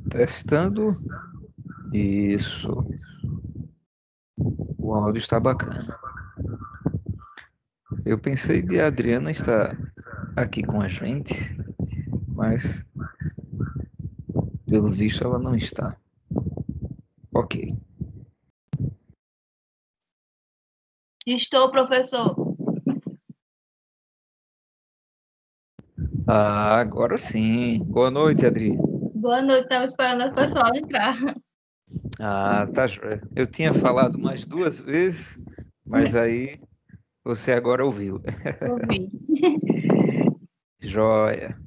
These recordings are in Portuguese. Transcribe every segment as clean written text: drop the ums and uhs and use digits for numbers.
Testando. Isso. O áudio está bacana. Eu pensei de a Adriana estar aqui com a gente, mas pelo visto ela não está. Ok. Estou, professor. Ah, agora sim. Boa noite, Adri. Boa noite, estava esperando o pessoal entrar. Ah, tá joia. Eu tinha falado umas duas vezes, mas aí você agora ouviu. Ouvi. Joia.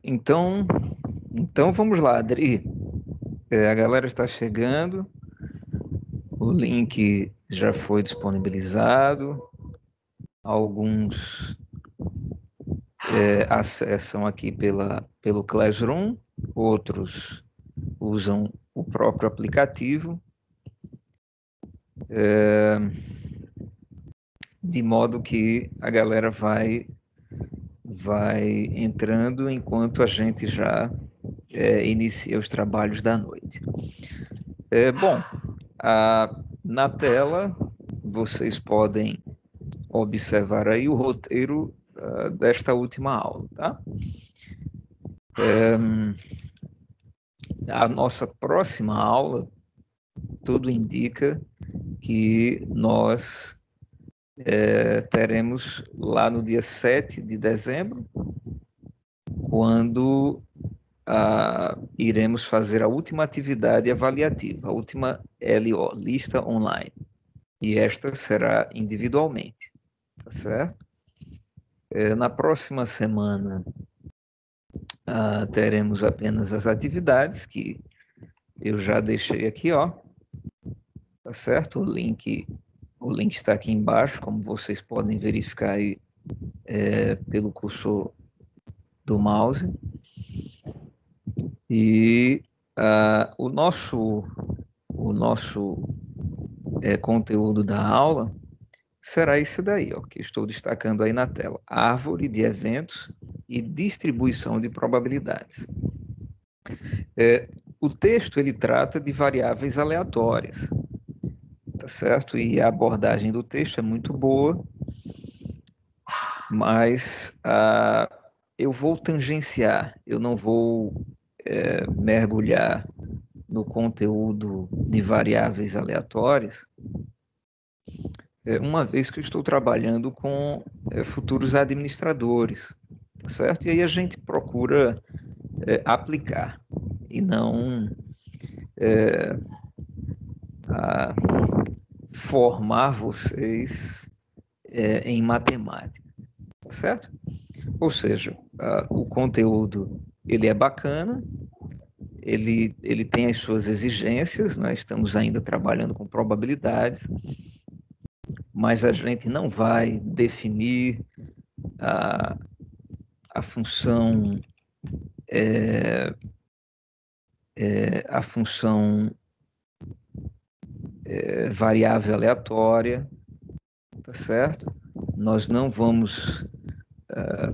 Então vamos lá, Adri. A galera está chegando, o link já foi disponibilizado, alguns acessam aqui pelo Classroom, outros usam o próprio aplicativo, de modo que a galera vai entrando enquanto a gente já inicia os trabalhos da noite. Bom, na tela vocês podem observar aí o roteiro desta última aula, tá? A nossa próxima aula, tudo indica que nós teremos lá no dia 7 de dezembro, quando iremos fazer a última atividade avaliativa, a última LO, lista online. E esta será individualmente, tá certo? Na próxima semana, teremos apenas as atividades, que eu já deixei aqui, ó, tá certo? O link está aqui embaixo, como vocês podem verificar aí pelo cursor do mouse. E o nosso conteúdo da aula será esse daí, ó, que estou destacando aí na tela. Árvore de eventos e distribuição de probabilidades. O texto, ele trata de variáveis aleatórias, tá certo? E a abordagem do texto é muito boa, mas eu vou tangenciar, eu não vou mergulhar no conteúdo de variáveis aleatórias, uma vez que eu estou trabalhando com futuros administradores, tá certo? E aí a gente procura aplicar e não formar vocês em matemática, tá certo? Ou seja, o conteúdo ele é bacana, ele tem as suas exigências, nós estamos ainda trabalhando com probabilidades, mas a gente não vai definir a função variável aleatória, tá certo? Nós não vamos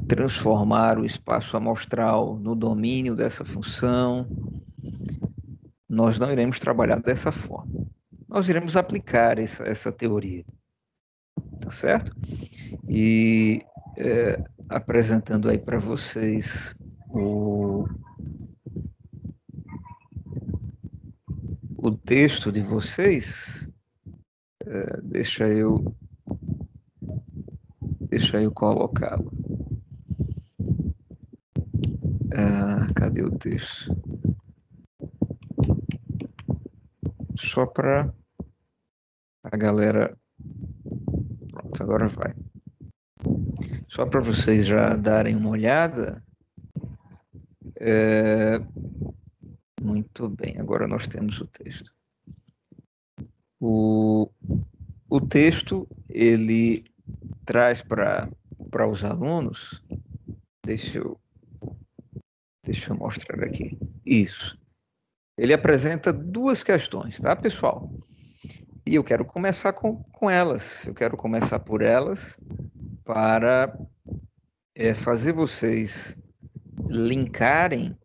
transformar o espaço amostral no domínio dessa função. Nós não iremos trabalhar dessa forma. Nós iremos aplicar essa teoria, tá certo? E apresentando aí para vocês o texto de vocês, deixa eu colocá-lo. Cadê o texto? Só para a galera... Pronto, agora vai. Só para vocês já darem uma olhada. Muito bem, agora nós temos o texto. O texto, ele traz para os alunos, deixa eu mostrar aqui, isso. Ele apresenta duas questões, tá, pessoal? E eu quero começar com elas, eu quero começar por elas para fazer vocês linkarem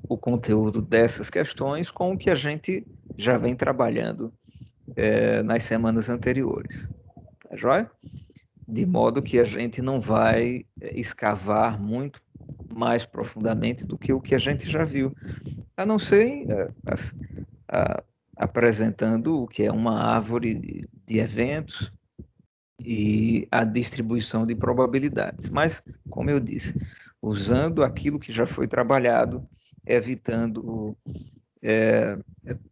o conteúdo dessas questões com o que a gente já vem trabalhando nas semanas anteriores, tá joia? De modo que a gente não vai escavar muito mais profundamente do que o que a gente já viu, a não ser apresentando o que é uma árvore de eventos e a distribuição de probabilidades. Mas, como eu disse, usando aquilo que já foi trabalhado, evitando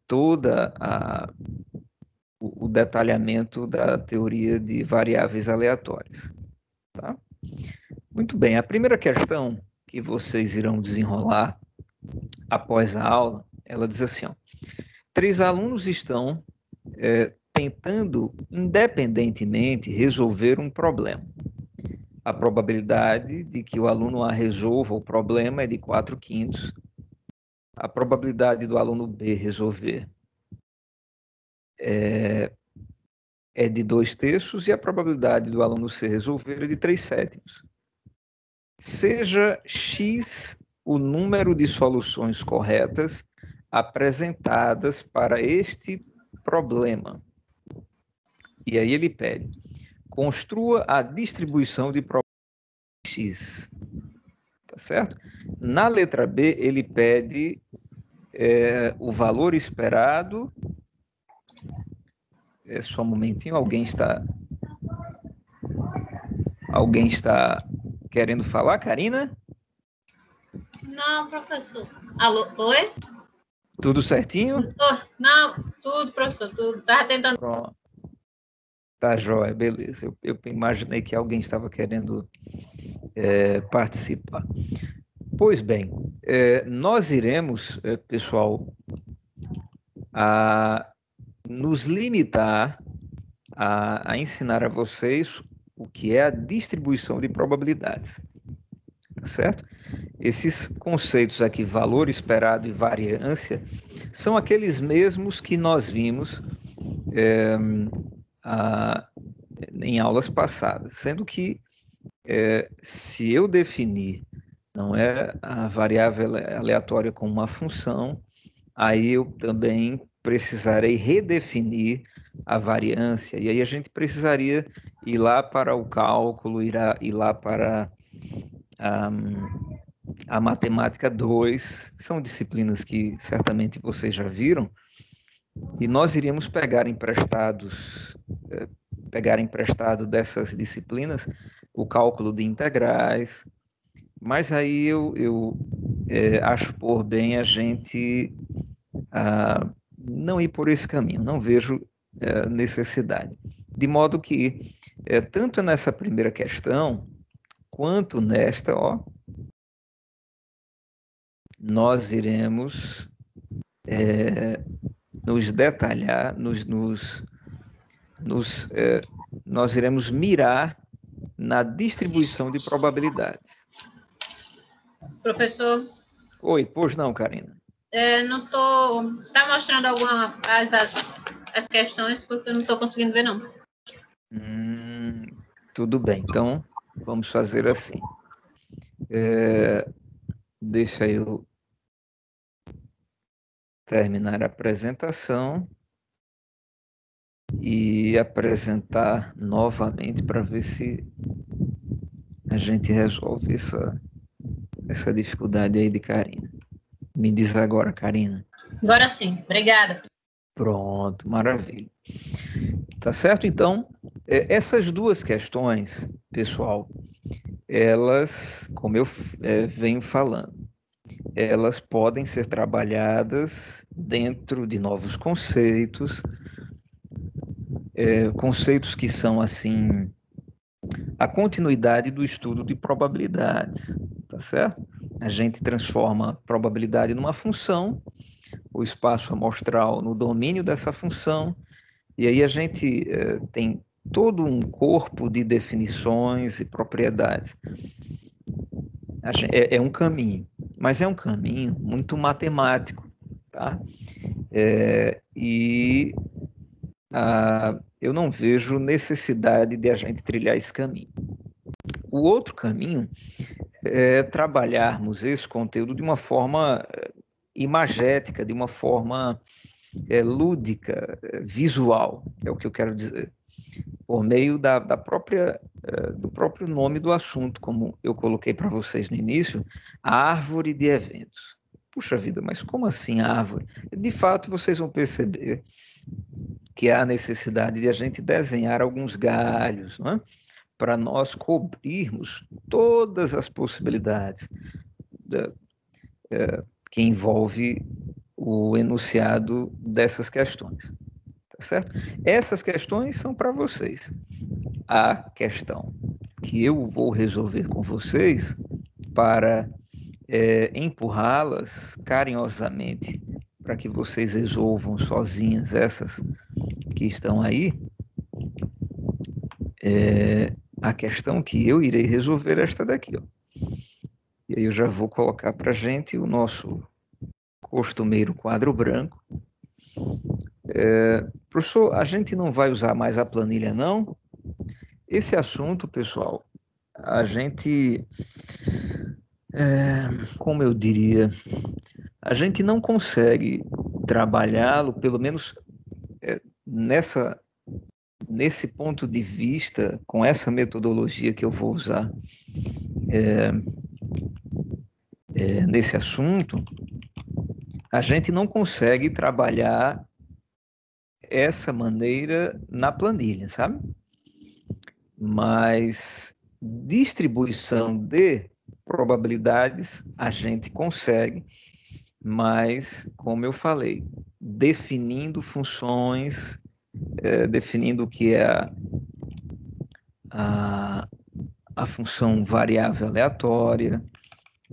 toda o detalhamento da teoria de variáveis aleatórias. Tá? Muito bem, a primeira questão que vocês irão desenrolar após a aula, ela diz assim, ó, 3 alunos estão tentando independentemente resolver um problema. A probabilidade de que o aluno A resolva o problema é de 4/5. A probabilidade do aluno B resolver é de 2/3 e a probabilidade do aluno C resolver é de 3/7. Seja X o número de soluções corretas apresentadas para este problema. E aí ele pede, construa a distribuição de probabilidade X. Tá certo? Na letra B, ele pede o valor esperado. Só um momentinho, alguém está querendo falar, Karina? Não, professor. Alô, oi? Tudo certinho? Não, tudo, professor, tudo. Tava tentando. Pronto. Tá jóia, beleza. Eu imaginei que alguém estava querendo participar. Pois bem, nós iremos, pessoal, a nos limitar a ensinar a vocês o que é a distribuição de probabilidades, tá certo? Esses conceitos aqui, valor esperado e variância, são aqueles mesmos que nós vimos em aulas passadas, sendo que se eu definir não é a variável aleatória como uma função, aí eu também precisarei redefinir a variância, e aí a gente precisaria ir lá para o cálculo, ir lá para a matemática 2, são disciplinas que certamente vocês já viram, e nós iríamos pegar emprestado dessas disciplinas o cálculo de integrais, mas aí eu acho por bem a gente não ir por esse caminho, não vejo necessidade. De modo que, tanto nessa primeira questão, quanto nesta, nós iremos nos detalhar, nós iremos mirar na distribuição de probabilidades. Professor, Oi, pois não, Karina? não tô. Está mostrando as questões, porque eu não estou conseguindo ver, não. Tudo bem, então vamos fazer assim. Deixa eu terminar a apresentação e apresentar novamente para ver se a gente resolve essa dificuldade aí de Karina. Me diz agora, Karina. Agora sim, obrigada. Pronto, maravilha. Tá certo? Então, essas duas questões, pessoal, elas, como eu venho falando, elas podem ser trabalhadas dentro de novos conceitos, conceitos que são, assim, a continuidade do estudo de probabilidades, tá certo? A gente transforma a probabilidade numa função, o espaço amostral no domínio dessa função, e aí a gente tem todo um corpo de definições e propriedades. É um caminho, mas é um caminho muito matemático, tá? Eu não vejo necessidade de a gente trilhar esse caminho. O outro caminho é trabalharmos esse conteúdo de uma forma imagética, de uma forma lúdica, visual, é o que eu quero dizer, por meio do próprio nome do assunto, como eu coloquei para vocês no início, a árvore de eventos. Puxa vida, mas como assim árvore? De fato, vocês vão perceber que há necessidade de a gente desenhar alguns galhos, não é? Para nós cobrirmos todas as possibilidades que envolve o enunciado dessas questões, tá certo? Essas questões são para vocês. A questão que eu vou resolver com vocês para empurrá-las carinhosamente para que vocês resolvam sozinhas essas que estão aí, a questão que eu irei resolver é esta daqui, ó. E aí eu já vou colocar para a gente o nosso costumeiro quadro branco. Professor, a gente não vai usar mais a planilha, não? Esse assunto, pessoal, a gente, como eu diria, a gente não consegue trabalhá-lo, pelo menos nesse ponto de vista, com essa metodologia que eu vou usar nesse assunto, a gente não consegue trabalhar essa maneira na planilha, sabe? Mas distribuição de probabilidades a gente consegue, mas, como eu falei, definindo funções, definindo o que é a função variável aleatória,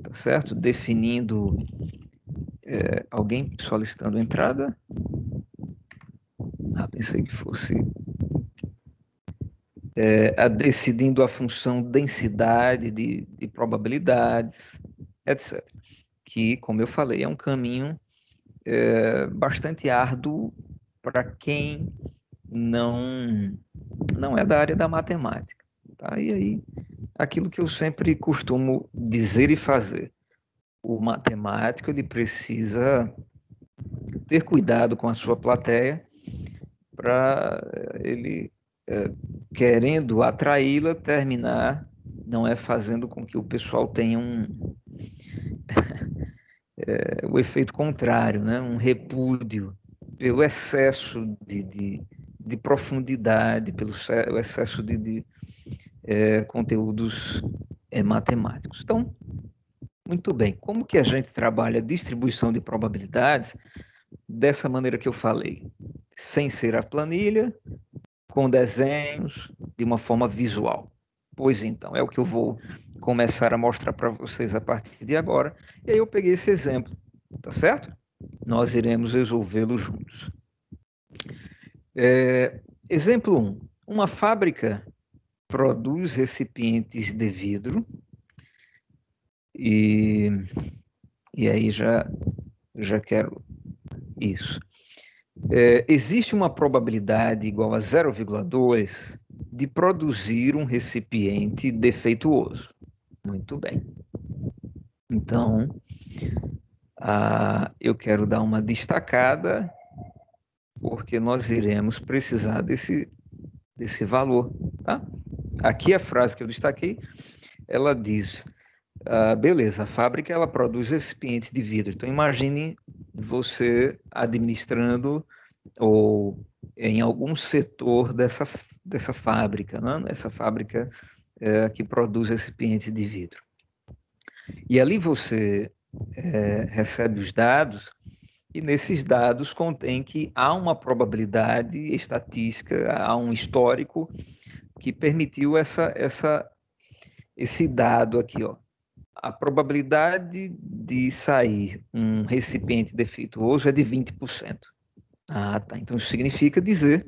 tá certo? Definindo alguém solicitando entrada. Pensei que fosse decidindo a função densidade de probabilidades, etc. Que, como eu falei, é um caminho bastante árduo para quem não é da área da matemática. Tá? E aí, aquilo que eu sempre costumo dizer e fazer. O matemático ele precisa ter cuidado com a sua plateia para ele, querendo atraí-la, terminar não é fazendo com que o pessoal tenha o efeito contrário, né? Um repúdio pelo excesso de profundidade, pelo excesso de conteúdos matemáticos. Então, muito bem, como que a gente trabalha a distribuição de probabilidades dessa maneira que eu falei? Sem ser a planilha, com desenhos, de uma forma visual. Pois então, é o que eu vou começar a mostrar para vocês a partir de agora. E aí eu peguei esse exemplo, tá certo? Nós iremos resolvê-lo juntos. Exemplo 1. Uma fábrica produz recipientes de vidro e aí já quero isso. Existe uma probabilidade igual a 0,2 de produzir um recipiente defeituoso. Muito bem. Então, eu quero dar uma destacada, porque nós iremos precisar desse valor. Tá? Aqui a frase que eu destaquei, ela diz, beleza, a fábrica ela produz recipientes de vidro. Então, imagine você administrando ou em algum setor dessa fábrica, né? Essa fábrica que produz recipientes de vidro. E ali você recebe os dados, e nesses dados contém que há uma probabilidade estatística, há um histórico que permitiu esse dado aqui, ó. A probabilidade de sair um recipiente defeituoso é de 20%. Tá. Então isso significa dizer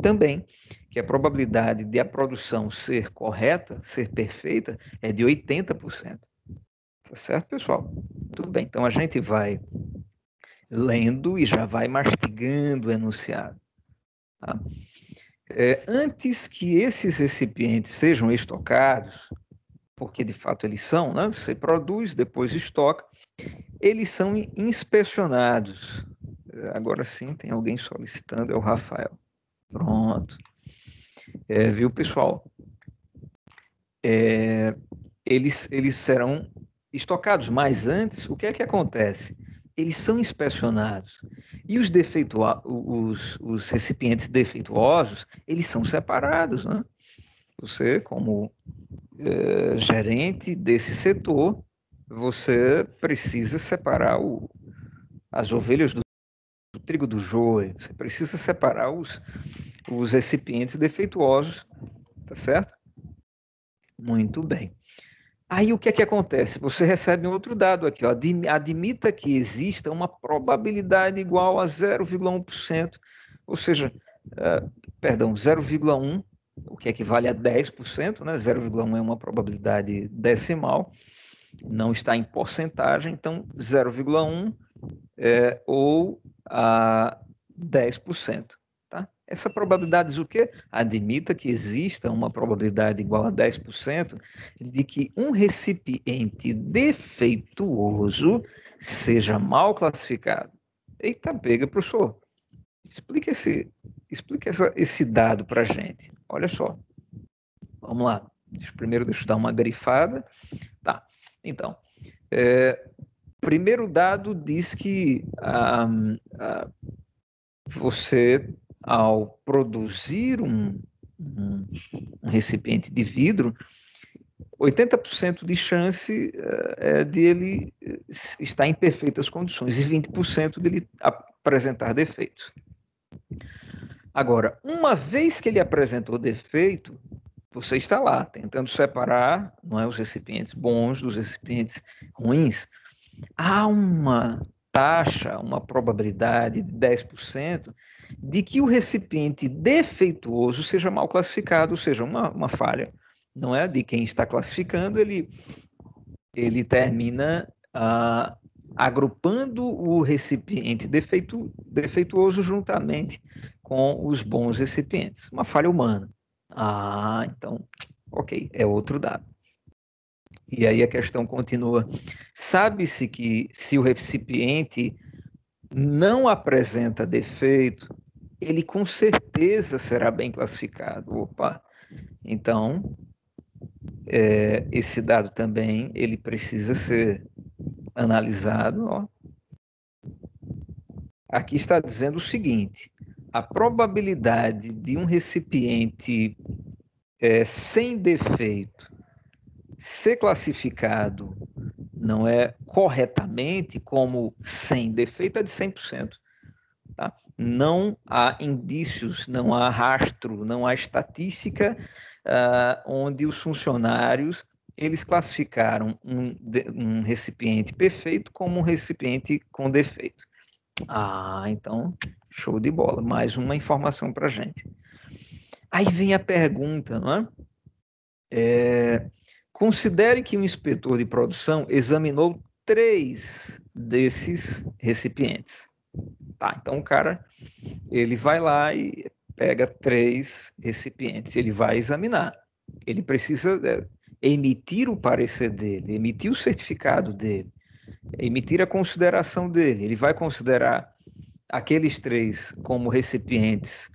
também que a probabilidade de a produção ser correta, ser perfeita, é de 80%. Tá certo, pessoal? Tudo bem. Então a gente vai lendo e já vai mastigando o enunciado. Tá? Antes que esses recipientes sejam estocados, porque de fato eles são, né? Você produz, depois estoca, eles são inspecionados. Agora sim, tem alguém solicitando, é o Rafael. Pronto. Viu, pessoal? Eles serão estocados, mas antes, o que é que acontece? Eles são inspecionados. E os recipientes defeituosos, eles são separados, né? Você, como gerente desse setor, você precisa separar as ovelhas do trigo do joio, você precisa separar os recipientes defeituosos, tá certo? Muito bem. Aí o que é que acontece? Você recebe um outro dado aqui, ó. Admita que exista uma probabilidade igual a 0,1%, ou seja, perdão, 0,1, o que equivale a 10%, né? 0,1 é uma probabilidade decimal, não está em porcentagem, então 0,1 ou a 10%. Tá? Essa probabilidade diz o quê? Admita que exista uma probabilidade igual a 10% de que um recipiente defeituoso seja mal classificado. Eita, pega, professor. Explica esse dado para a gente. Olha só. Vamos lá. Primeiro deixa eu dar uma grifada. Tá. Então, primeiro dado diz que você, ao produzir um recipiente de vidro, 80% de chance de ele estar em perfeitas condições e 20% de ele apresentar defeitos. Agora, uma vez que ele apresentou defeito, você está lá tentando separar, não é, os recipientes bons dos recipientes ruins. Há uma taxa, uma probabilidade de 10% de que o recipiente defeituoso seja mal classificado, ou seja, uma falha. Não é de quem está classificando, ele termina agrupando o recipiente defeituoso juntamente com os bons recipientes. Uma falha humana. Então, ok, é outro dado. E aí a questão continua. Sabe-se que se o recipiente não apresenta defeito, ele com certeza será bem classificado. Opa! Então, esse dado também ele precisa ser analisado. Ó. Aqui está dizendo o seguinte: a probabilidade de um recipiente sem defeito ser classificado não é corretamente como sem defeito é de 100%. Tá? Não há indícios, não há rastro, não há estatística onde os funcionários eles classificaram um recipiente perfeito como um recipiente com defeito. Então, show de bola. Mais uma informação para a gente. Aí vem a pergunta, não é? Considere que um inspetor de produção examinou 3 desses recipientes. Tá, então o cara, ele vai lá e pega 3 recipientes, ele vai examinar. Ele precisa emitir o parecer dele, emitir o certificado dele, emitir a consideração dele. Ele vai considerar aqueles 3 como recipientes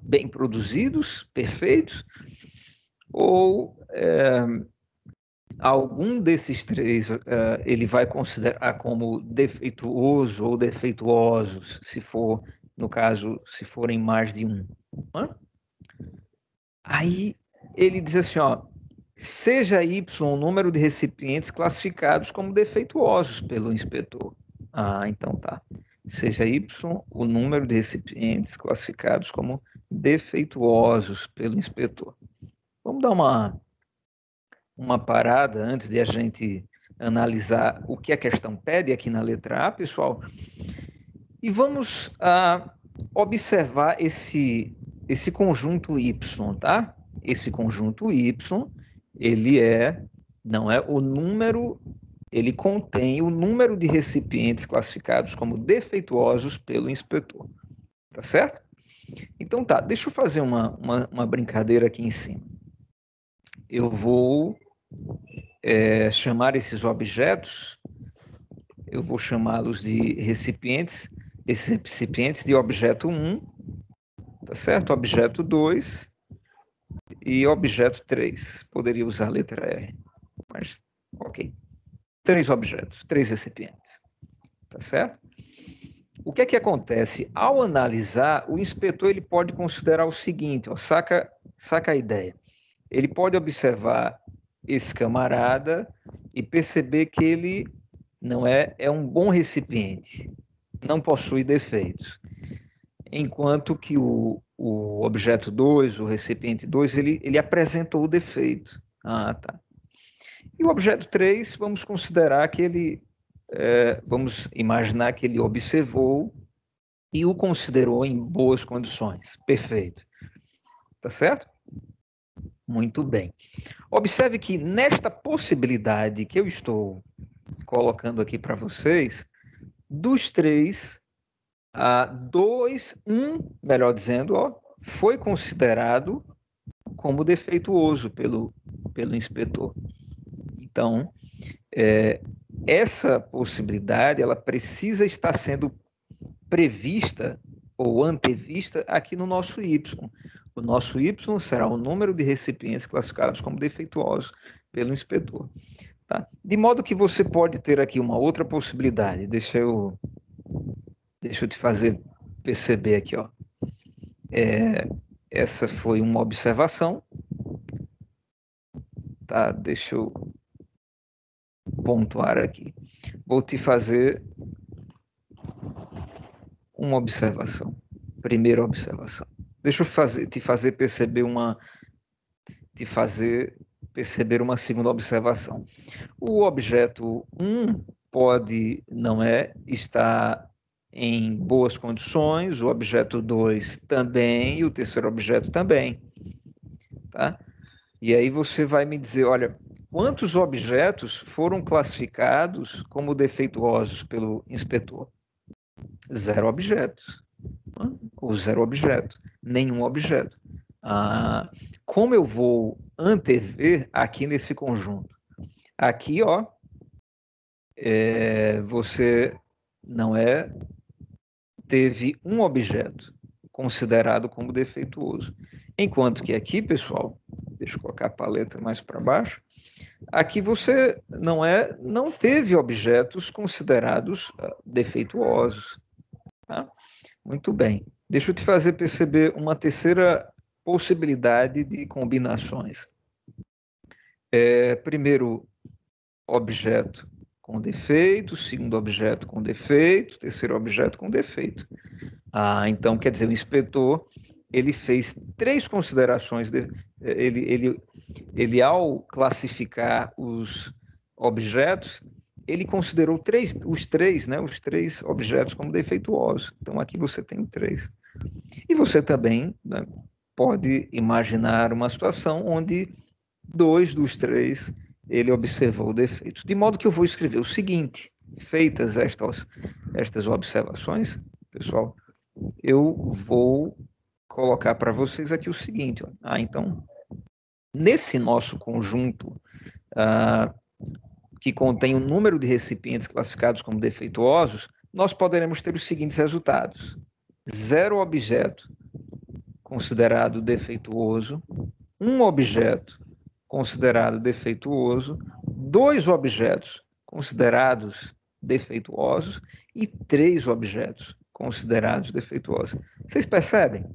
bem produzidos, perfeitos, ou algum desses 3 ele vai considerar como defeituoso ou defeituosos, se for, no caso, se forem mais de um. Aí ele diz assim, ó, seja Y o número de recipientes classificados como defeituosos pelo inspetor. Então tá. Seja Y o número de recipientes classificados como defeituosos pelo inspetor. Vamos dar uma parada antes de a gente analisar o que a questão pede aqui na letra A, pessoal. E vamos observar esse conjunto Y, tá? Esse conjunto Y, ele não é o número, ele contém o número de recipientes classificados como defeituosos pelo inspetor. Tá certo? Então tá, deixa eu fazer uma brincadeira aqui em cima. Eu vou chamar esses objetos, eu vou chamá-los de recipientes, esses recipientes de objeto 1, tá certo? Objeto 2 e objeto 3. Poderia usar a letra R, mas ok. 3 objetos, 3 recipientes, tá certo? O que é que acontece? Ao analisar, o inspetor ele pode considerar o seguinte, ó, saca a ideia. Ele pode observar esse camarada e perceber que ele não é um bom recipiente, não possui defeitos. enquanto que o objeto 2, o recipiente 2, ele apresentou o defeito. Ah, tá. E o objeto 3, vamos considerar que vamos imaginar que ele observou e o considerou em boas condições. Perfeito. Tá certo? Muito bem. Observe que nesta possibilidade que eu estou colocando aqui para vocês, dos 3, melhor dizendo, foi considerado como defeituoso pelo inspetor. Então, essa possibilidade ela precisa estar sendo prevista ou antevista aqui no nosso Y. O nosso Y será o número de recipientes classificados como defeituosos pelo inspetor. Tá? De modo que você pode ter aqui uma outra possibilidade. Deixa eu te fazer perceber aqui. Essa foi uma observação. Tá? Deixa eu pontuar aqui. Vou te fazer uma observação. Primeira observação. Deixa eu te fazer perceber uma segunda observação. O objeto 1 pode não estar em boas condições, o objeto 2 também, e o terceiro objeto também. Tá? E aí você vai me dizer, olha, quantos objetos foram classificados como defeituosos pelo inspetor? 0 objetos. Ou 0 objeto. Nenhum objeto. Como eu vou antever aqui nesse conjunto? Aqui, você não teve um objeto considerado como defeituoso. Enquanto que aqui, pessoal, deixa eu colocar a paleta mais para baixo, aqui você não teve objetos considerados defeituosos. Tá? Muito bem. Deixa eu te fazer perceber uma terceira possibilidade de combinações. Primeiro objeto com defeito, segundo objeto com defeito, terceiro objeto com defeito. Então, quer dizer, o inspetor ele fez 3 considerações. Ele ao classificar os objetos, ele considerou os três objetos como defeituosos. Então, aqui você tem 3. E você também pode imaginar uma situação onde 2 dos 3 ele observou defeitos. De modo que eu vou escrever o seguinte: feitas estas observações, pessoal, eu vou colocar para vocês aqui o seguinte. Então, nesse nosso conjunto que contém o número de recipientes classificados como defeituosos, nós poderemos ter os seguintes resultados: 0 objeto considerado defeituoso, 1 objeto considerado defeituoso, 2 objetos considerados defeituosos e 3 objetos considerados defeituosos. Vocês percebem?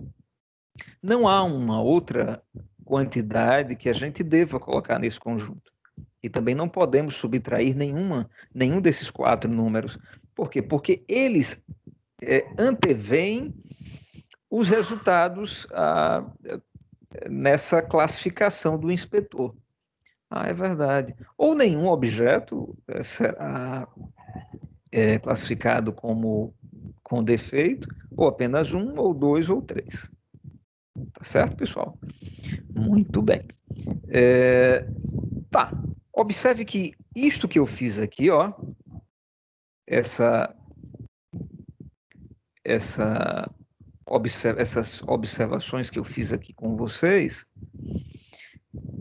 Não há uma outra quantidade que a gente deva colocar nesse conjunto. E também não podemos subtrair nenhum desses 4 números. Por quê? Porque eles anteveem os resultados nessa classificação do inspetor. É verdade. Ou nenhum objeto será classificado com defeito, ou apenas 1, ou 2, ou 3. Tá certo, pessoal? Muito bem. Tá. Observe que isto que eu fiz aqui, essas observações que eu fiz aqui com vocês,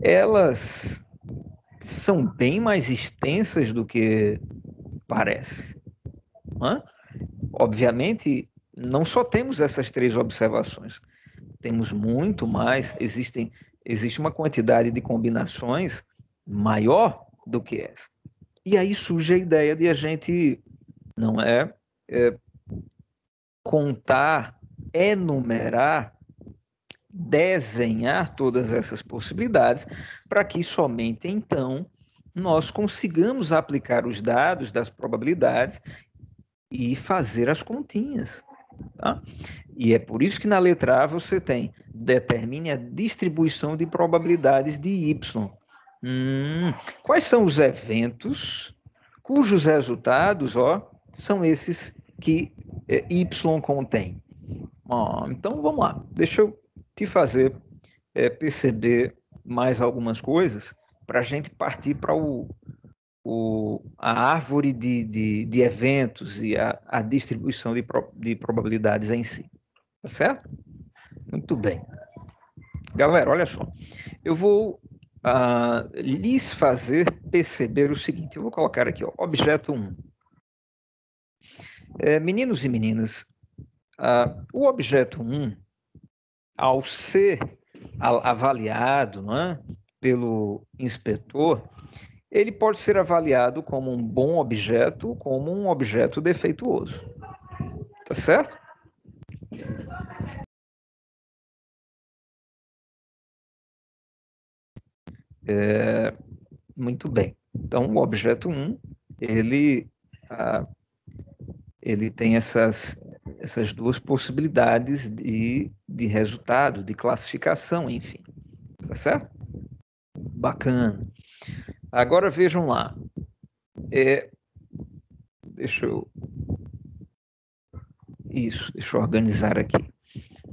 elas são bem mais extensas do que parece. Obviamente, não só temos essas 3 observações, temos muito mais, existe uma quantidade de combinações maior do que essa. E aí surge a ideia de a gente contar, enumerar, desenhar todas essas possibilidades, para que somente então nós consigamos aplicar os dados das probabilidades e fazer as continhas. Tá? E é por isso que na letra A você tem determine a distribuição de probabilidades de Y. Quais são os eventos cujos resultados são esses que Y contém? Então vamos lá, deixa eu te fazer perceber mais algumas coisas para a gente partir para a árvore de eventos e a distribuição de probabilidades em si. Tá certo? Muito bem. Galera, olha só. Eu vou lhes fazer perceber o seguinte. Eu vou colocar aqui, objeto 1. Meninos e meninas, o objeto 1, ao ser avaliado, não é, pelo inspetor, ele pode ser avaliado como um bom objeto, como um objeto defeituoso. Tá certo? Muito bem. Então, o objeto 1, ele tem essas duas possibilidades de resultado, de classificação, enfim. Tá certo? Bacana. Agora vejam lá. Deixa eu organizar aqui.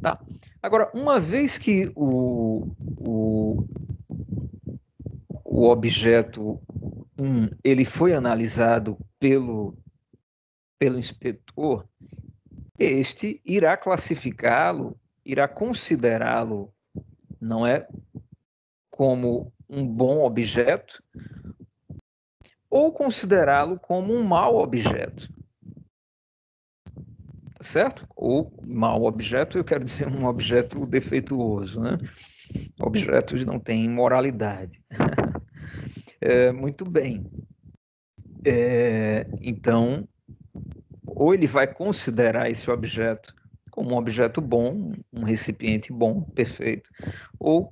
Tá. Agora, uma vez que o objeto 1 ele foi analisado pelo inspetor, este irá classificá-lo, irá considerá-lo, não é, como um bom objeto, ou considerá-lo como um mau objeto. Certo? Ou mau objeto, eu quero dizer um objeto defeituoso, né? Objetos não têm moralidade. Muito bem. Então, ou ele vai considerar esse objeto como um objeto bom, um recipiente bom, perfeito, ou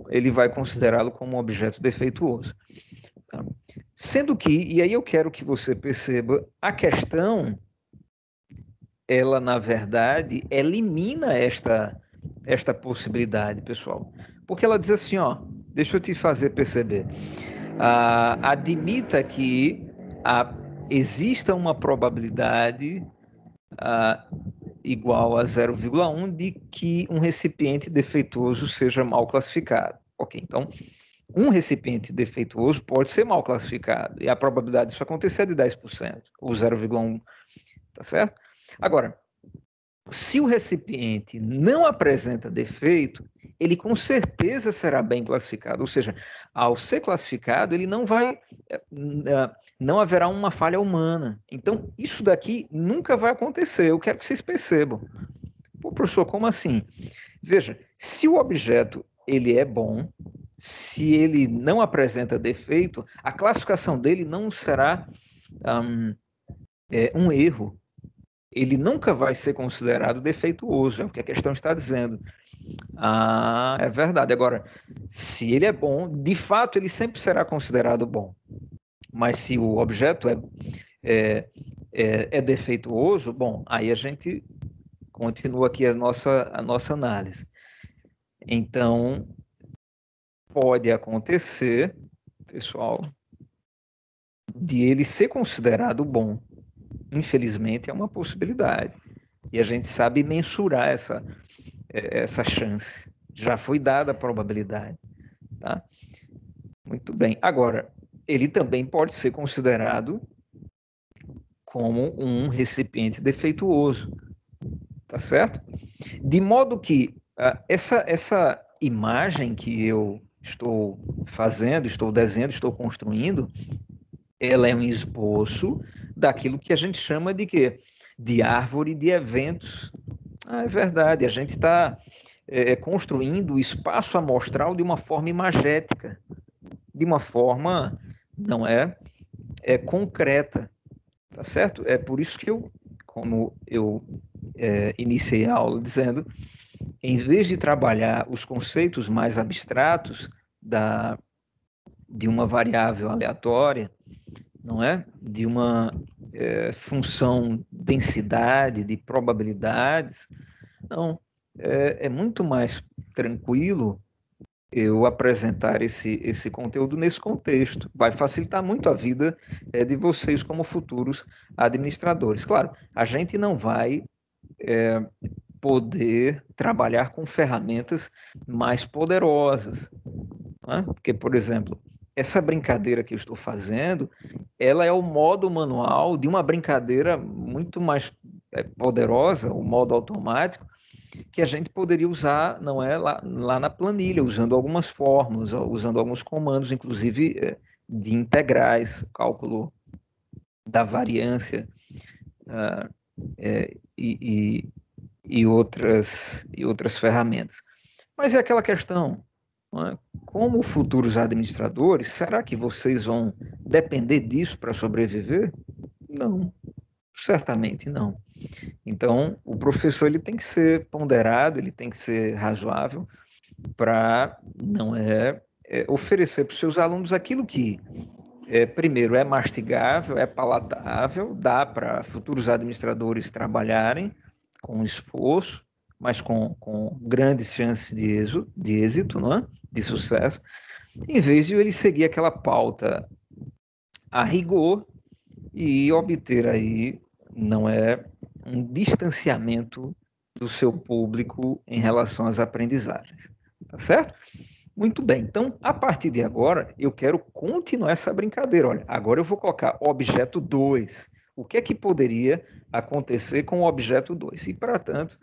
ele vai considerá-lo como um objeto defeituoso. Tá? Sendo que, e aí eu quero que você perceba, a questão, ela, na verdade, elimina esta possibilidade, pessoal. Porque ela diz assim, deixa eu te fazer perceber. Admita que exista uma probabilidade igual a 0,1 de que um recipiente defeituoso seja mal classificado. Ok, então, um recipiente defeituoso pode ser mal classificado, e a probabilidade disso acontecer é de 10%, ou 0,1, tá certo? Agora, se o recipiente não apresenta defeito, ele com certeza será bem classificado, ou seja, ao ser classificado, ele não haverá uma falha humana. Então, isso daqui nunca vai acontecer, eu quero que vocês percebam. Pô, professor, como assim? Veja, se o objeto ele é bom, se ele não apresenta defeito, a classificação dele não será um erro. Ele nunca vai ser considerado defeituoso, é o que a questão está dizendo. É verdade. Agora, se ele é bom, de fato, ele sempre será considerado bom. Mas se o objeto é defeituoso, bom, aí a gente continua aqui a nossa análise. Então, pode acontecer, pessoal, de ele ser considerado bom. Infelizmente, é uma possibilidade. E a gente sabe mensurar essa chance. Já foi dada a probabilidade. Tá? Muito bem. Agora, ele também pode ser considerado como um recipiente defeituoso. Tá certo? De modo que essa imagem que eu estou fazendo, estou desenhando, estou construindo, ela é um esboço daquilo que a gente chama de quê? De árvore de eventos. É verdade, a gente está construindo o espaço amostral de uma forma imagética, de uma forma não concreta, tá certo? É por isso que como eu iniciei a aula dizendo, em vez de trabalhar os conceitos mais abstratos de uma variável aleatória, não é? De uma função densidade, de probabilidades. Não, é muito mais tranquilo eu apresentar esse conteúdo nesse contexto. Vai facilitar muito a vida de vocês como futuros administradores. Claro, a gente não vai poder trabalhar com ferramentas mais poderosas, né? Porque, por exemplo, essa brincadeira que eu estou fazendo, ela é o modo manual de uma brincadeira muito mais poderosa, o modo automático, que a gente poderia usar, não é, lá na planilha, usando algumas fórmulas, usando alguns comandos, inclusive de integrais, cálculo da variância e outras ferramentas. Mas é aquela questão, não é? Como futuros administradores, será que vocês vão depender disso para sobreviver? Não, certamente não. Então, o professor ele tem que ser ponderado, ele tem que ser razoável para não oferecer para os seus alunos aquilo que, primeiro, é mastigável, é palatável, dá para futuros administradores trabalharem com esforço, mas com grandes chances de êxito, não é? De sucesso, em vez de ele seguir aquela pauta a rigor e obter aí, não é, um distanciamento do seu público em relação às aprendizagens, tá certo? Muito bem, então, a partir de agora, eu quero continuar essa brincadeira. Olha, agora eu vou colocar objeto 2. O que é que poderia acontecer com o objeto 2? E, para tanto,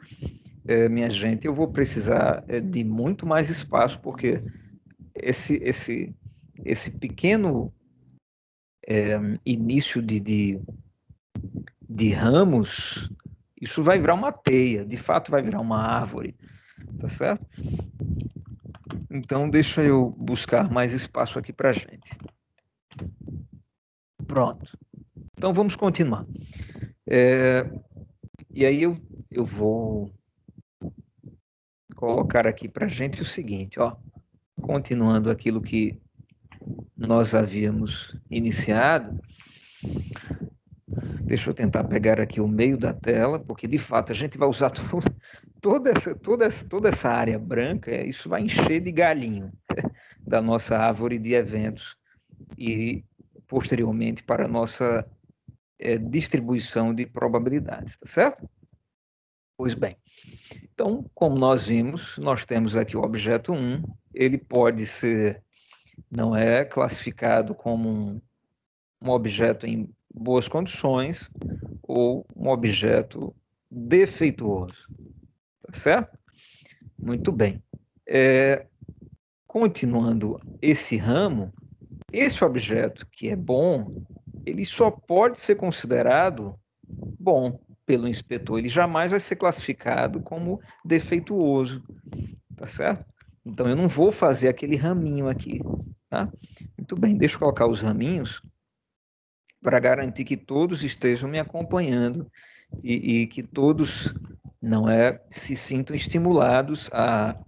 minha gente, eu vou precisar de muito mais espaço, porque esse pequeno início de ramos, isso vai virar uma teia, de fato vai virar uma árvore, tá certo? Então, deixa eu buscar mais espaço aqui para a gente. Pronto. Então, vamos continuar. E aí eu vou colocar aqui para a gente o seguinte, ó, continuando aquilo que nós havíamos iniciado. Deixa eu tentar pegar aqui o meio da tela, porque de fato a gente vai usar toda essa área branca, isso vai encher de galinho da nossa árvore de eventos e posteriormente para a nossa distribuição de probabilidades, tá certo? Pois bem, então, como nós vimos, nós temos aqui o objeto 1, ele pode ser, não é classificado como um objeto em boas condições ou um objeto defeituoso, tá certo? Muito bem. Continuando esse ramo, esse objeto que é bom, ele só pode ser considerado bom pelo inspetor, ele jamais vai ser classificado como defeituoso, tá certo? Então eu não vou fazer aquele raminho aqui, tá? Muito bem, deixa eu colocar os raminhos para garantir que todos estejam me acompanhando e que todos se sintam estimulados a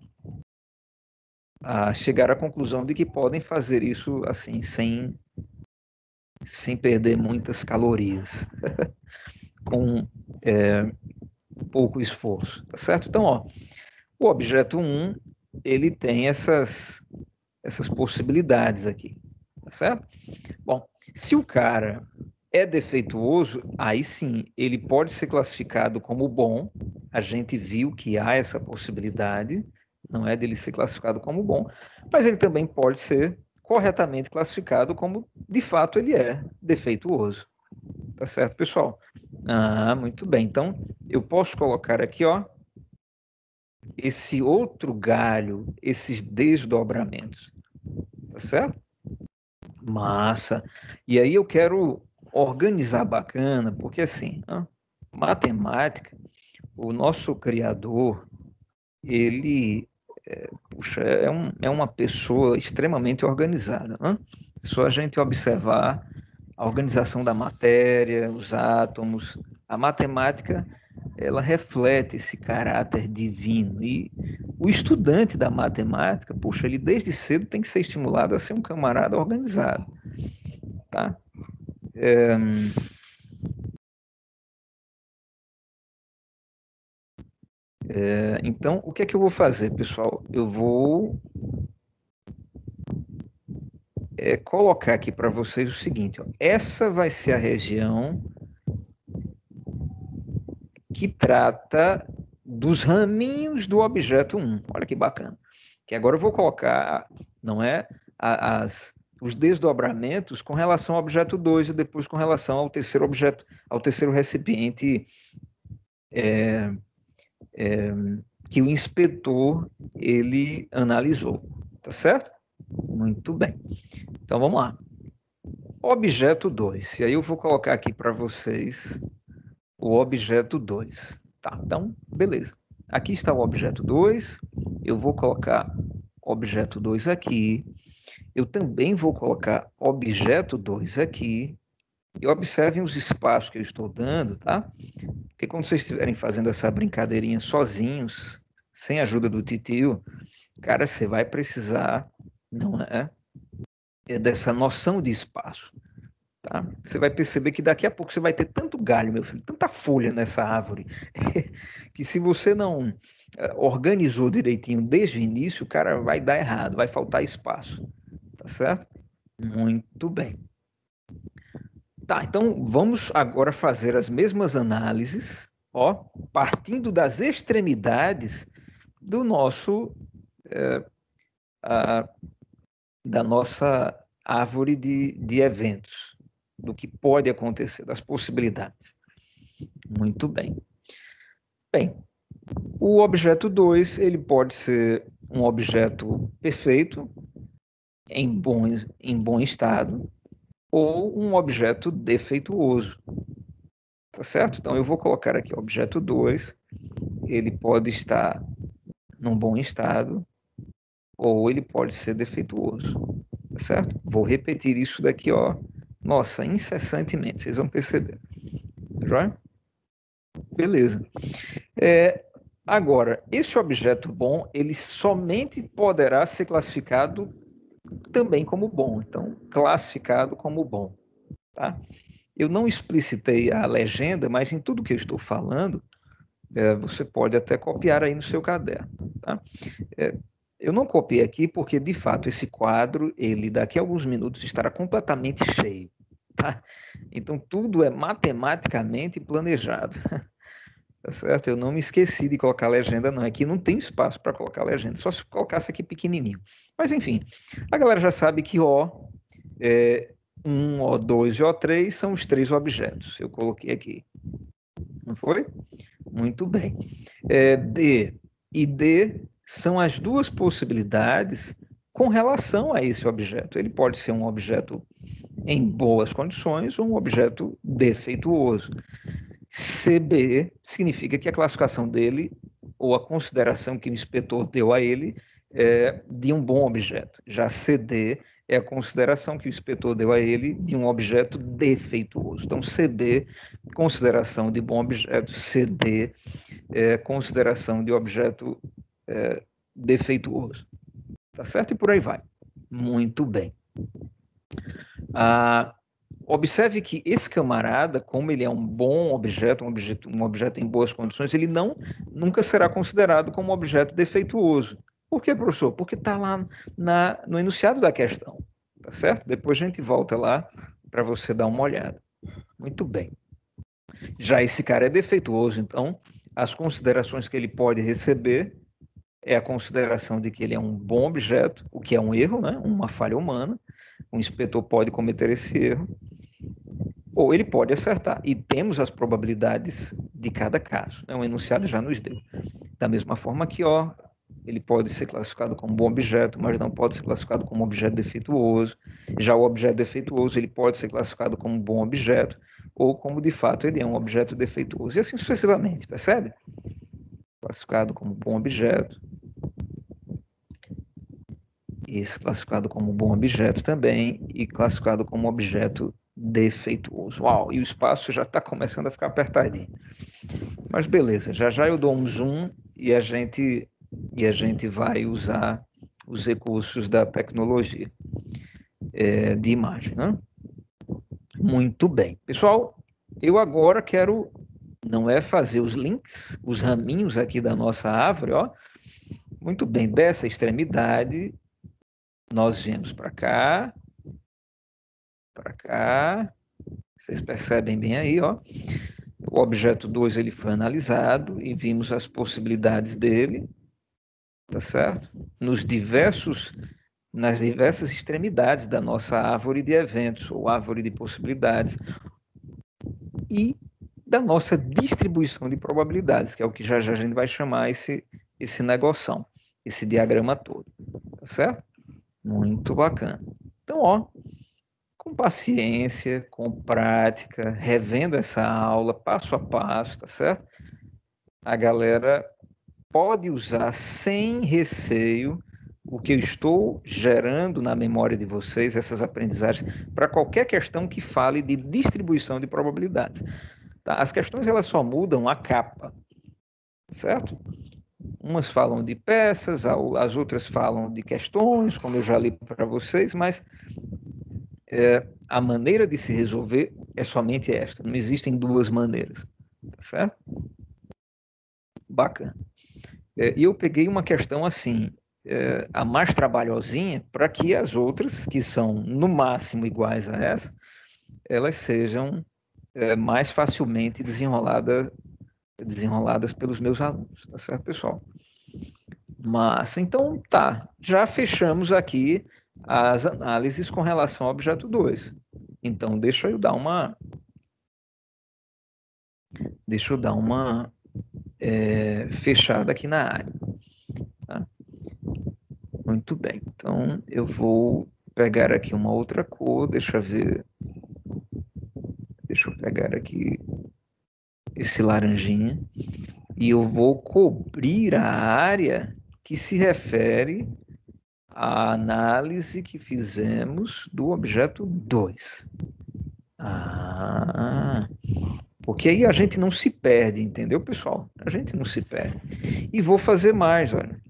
chegar à conclusão de que podem fazer isso assim sem perder muitas calorias, com pouco esforço, tá certo? Então, ó, o objeto 1, ele tem essas possibilidades aqui, tá certo? Bom, se o cara é defeituoso, aí sim, ele pode ser classificado como bom, a gente viu que há essa possibilidade, não é dele ser classificado como bom, mas ele também pode ser corretamente classificado como, de fato, ele é defeituoso. Tá certo, pessoal? Muito bem. Então, eu posso colocar aqui, ó, esse outro galho, esses desdobramentos. Tá certo? Massa. E aí eu quero organizar bacana, porque assim, matemática, o nosso criador, ele é uma pessoa extremamente organizada. Só a gente observar a organização da matéria, os átomos, a matemática, ela reflete esse caráter divino. E o estudante da matemática, puxa, ele desde cedo tem que ser estimulado a ser um camarada organizado, tá? Então, o que é que eu vou fazer, pessoal? Eu vou colocar aqui para vocês o seguinte, ó. Essa vai ser a região que trata dos raminhos do objeto 1. Olha que bacana. Que agora eu vou colocar, não é, os desdobramentos com relação ao objeto 2 e depois com relação ao terceiro objeto, ao terceiro recipiente que o inspetor ele analisou, tá certo? Muito bem. Então vamos lá. Objeto 2. E aí eu vou colocar aqui para vocês o objeto 2. Tá, então, beleza. Aqui está o objeto 2. Eu vou colocar objeto 2 aqui. Eu também vou colocar objeto 2 aqui. E observem os espaços que eu estou dando, tá? Porque quando vocês estiverem fazendo essa brincadeirinha sozinhos, sem a ajuda do titio, cara, você vai precisar, não é dessa noção de espaço. Tá? Você vai perceber que daqui a pouco você vai ter tanto galho, meu filho, tanta folha nessa árvore, que se você não organizou direitinho desde o início, o cara vai dar errado, vai faltar espaço. Tá certo? Muito bem. Tá, então vamos agora fazer as mesmas análises, ó, partindo das extremidades do nosso da nossa árvore de eventos, do que pode acontecer, das possibilidades. Muito bem. Bem, o objeto 2, ele pode ser um objeto perfeito, em bom estado, ou um objeto defeituoso. Tá certo? Então, eu vou colocar aqui o objeto 2, ele pode estar num bom estado, ou ele pode ser defeituoso. Tá certo? Vou repetir isso daqui, ó, nossa, incessantemente, vocês vão perceber. Já? Beleza. Agora, esse objeto bom, ele somente poderá ser classificado também como bom. Então, classificado como bom. Tá? Eu não explicitei a legenda, mas em tudo que eu estou falando, você pode até copiar aí no seu caderno. Tá? Eu não copiei aqui porque, de fato, esse quadro, ele daqui a alguns minutos estará completamente cheio. Tá? Então, tudo é matematicamente planejado. Tá certo? Eu não me esqueci de colocar legenda, não. Aqui não tem espaço para colocar legenda, só se colocasse aqui pequenininho. Mas, enfim, a galera já sabe que O, 1, O2 e O3 são os três objetos. Eu coloquei aqui. Não foi? Muito bem. B e D são as duas possibilidades com relação a esse objeto. Ele pode ser um objeto em boas condições ou um objeto defeituoso. CB significa que a classificação dele, ou a consideração que o inspetor deu a ele, é de um bom objeto. Já CD é a consideração que o inspetor deu a ele de um objeto defeituoso. Então, CB, consideração de bom objeto, CD, consideração de objeto defeituoso. Tá certo? E por aí vai. Muito bem. Observe que esse camarada, como ele é um bom objeto, um objeto em boas condições, ele nunca será considerado como um objeto defeituoso. Por quê, professor? Porque está lá no enunciado da questão, tá certo? Depois a gente volta lá para você dar uma olhada. Muito bem. Já esse cara é defeituoso, então as considerações que ele pode receber é a consideração de que ele é um bom objeto, o que é um erro, né? Uma falha humana. O inspetor pode cometer esse erro, ou ele pode acertar. E temos as probabilidades de cada caso. O enunciado já nos deu. Da mesma forma que O, ele pode ser classificado como bom objeto, mas não pode ser classificado como objeto defeituoso. Já o objeto defeituoso, ele pode ser classificado como bom objeto, ou como de fato ele é um objeto defeituoso. E assim sucessivamente, percebe? Classificado como bom objeto. Esse classificado como bom objeto também, e classificado como objeto defeituoso. Uau, e o espaço já está começando a ficar apertadinho. Mas beleza, já já eu dou um zoom e a gente vai usar os recursos da tecnologia de imagem, né? Muito bem. Pessoal, eu agora quero não é fazer os links, os raminhos aqui da nossa árvore, ó. Muito bem, dessa extremidade, nós viemos para cá, vocês percebem bem aí, ó. O objeto 2 ele foi analisado e vimos as possibilidades dele, tá certo? Nas diversas extremidades da nossa árvore de eventos, ou árvore de possibilidades, e da nossa distribuição de probabilidades, que é o que já a gente vai chamar esse negoção, esse diagrama todo, tá certo? Muito bacana. Então, ó, com paciência, com prática, revendo essa aula passo a passo, tá certo? A galera pode usar sem receio o que eu estou gerando na memória de vocês, essas aprendizagens, para qualquer questão que fale de distribuição de probabilidades. Tá? As questões elas só mudam a capa, certo? Umas falam de peças, as outras falam de questões, como eu já li para vocês, mas a maneira de se resolver é somente esta. Não existem duas maneiras, tá certo? Bacana. E eu peguei uma questão assim, a mais trabalhosinha, para que as outras, que são no máximo iguais a essa, elas sejam mais facilmente desenroladas pelos meus alunos, tá certo, pessoal? Mas, então, tá, já fechamos aqui as análises com relação ao objeto 2. Então, deixa eu dar uma fechada aqui na área. Tá? Muito bem, então eu vou pegar aqui uma outra cor, deixa eu pegar aqui esse laranjinha, e eu vou cobrir a área que se refere à análise que fizemos do objeto 2. Porque aí a gente não se perde, entendeu, pessoal? A gente não se perde. E vou fazer mais, olha.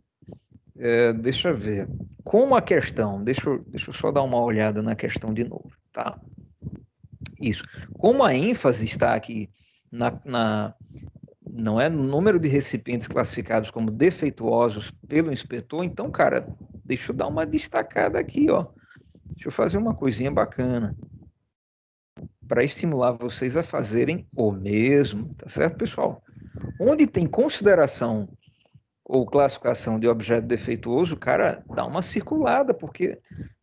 Deixa eu ver. Como a questão, deixa eu só dar uma olhada na questão de novo, tá? Isso. Como a ênfase está aqui não é no número de recipientes classificados como defeituosos pelo inspetor, então, cara, deixa eu dar uma destacada aqui, ó. Deixa eu fazer uma coisinha bacana para estimular vocês a fazerem o mesmo, tá certo, pessoal? Onde tem consideração ou classificação de objeto defeituoso, cara, dá uma circulada, porque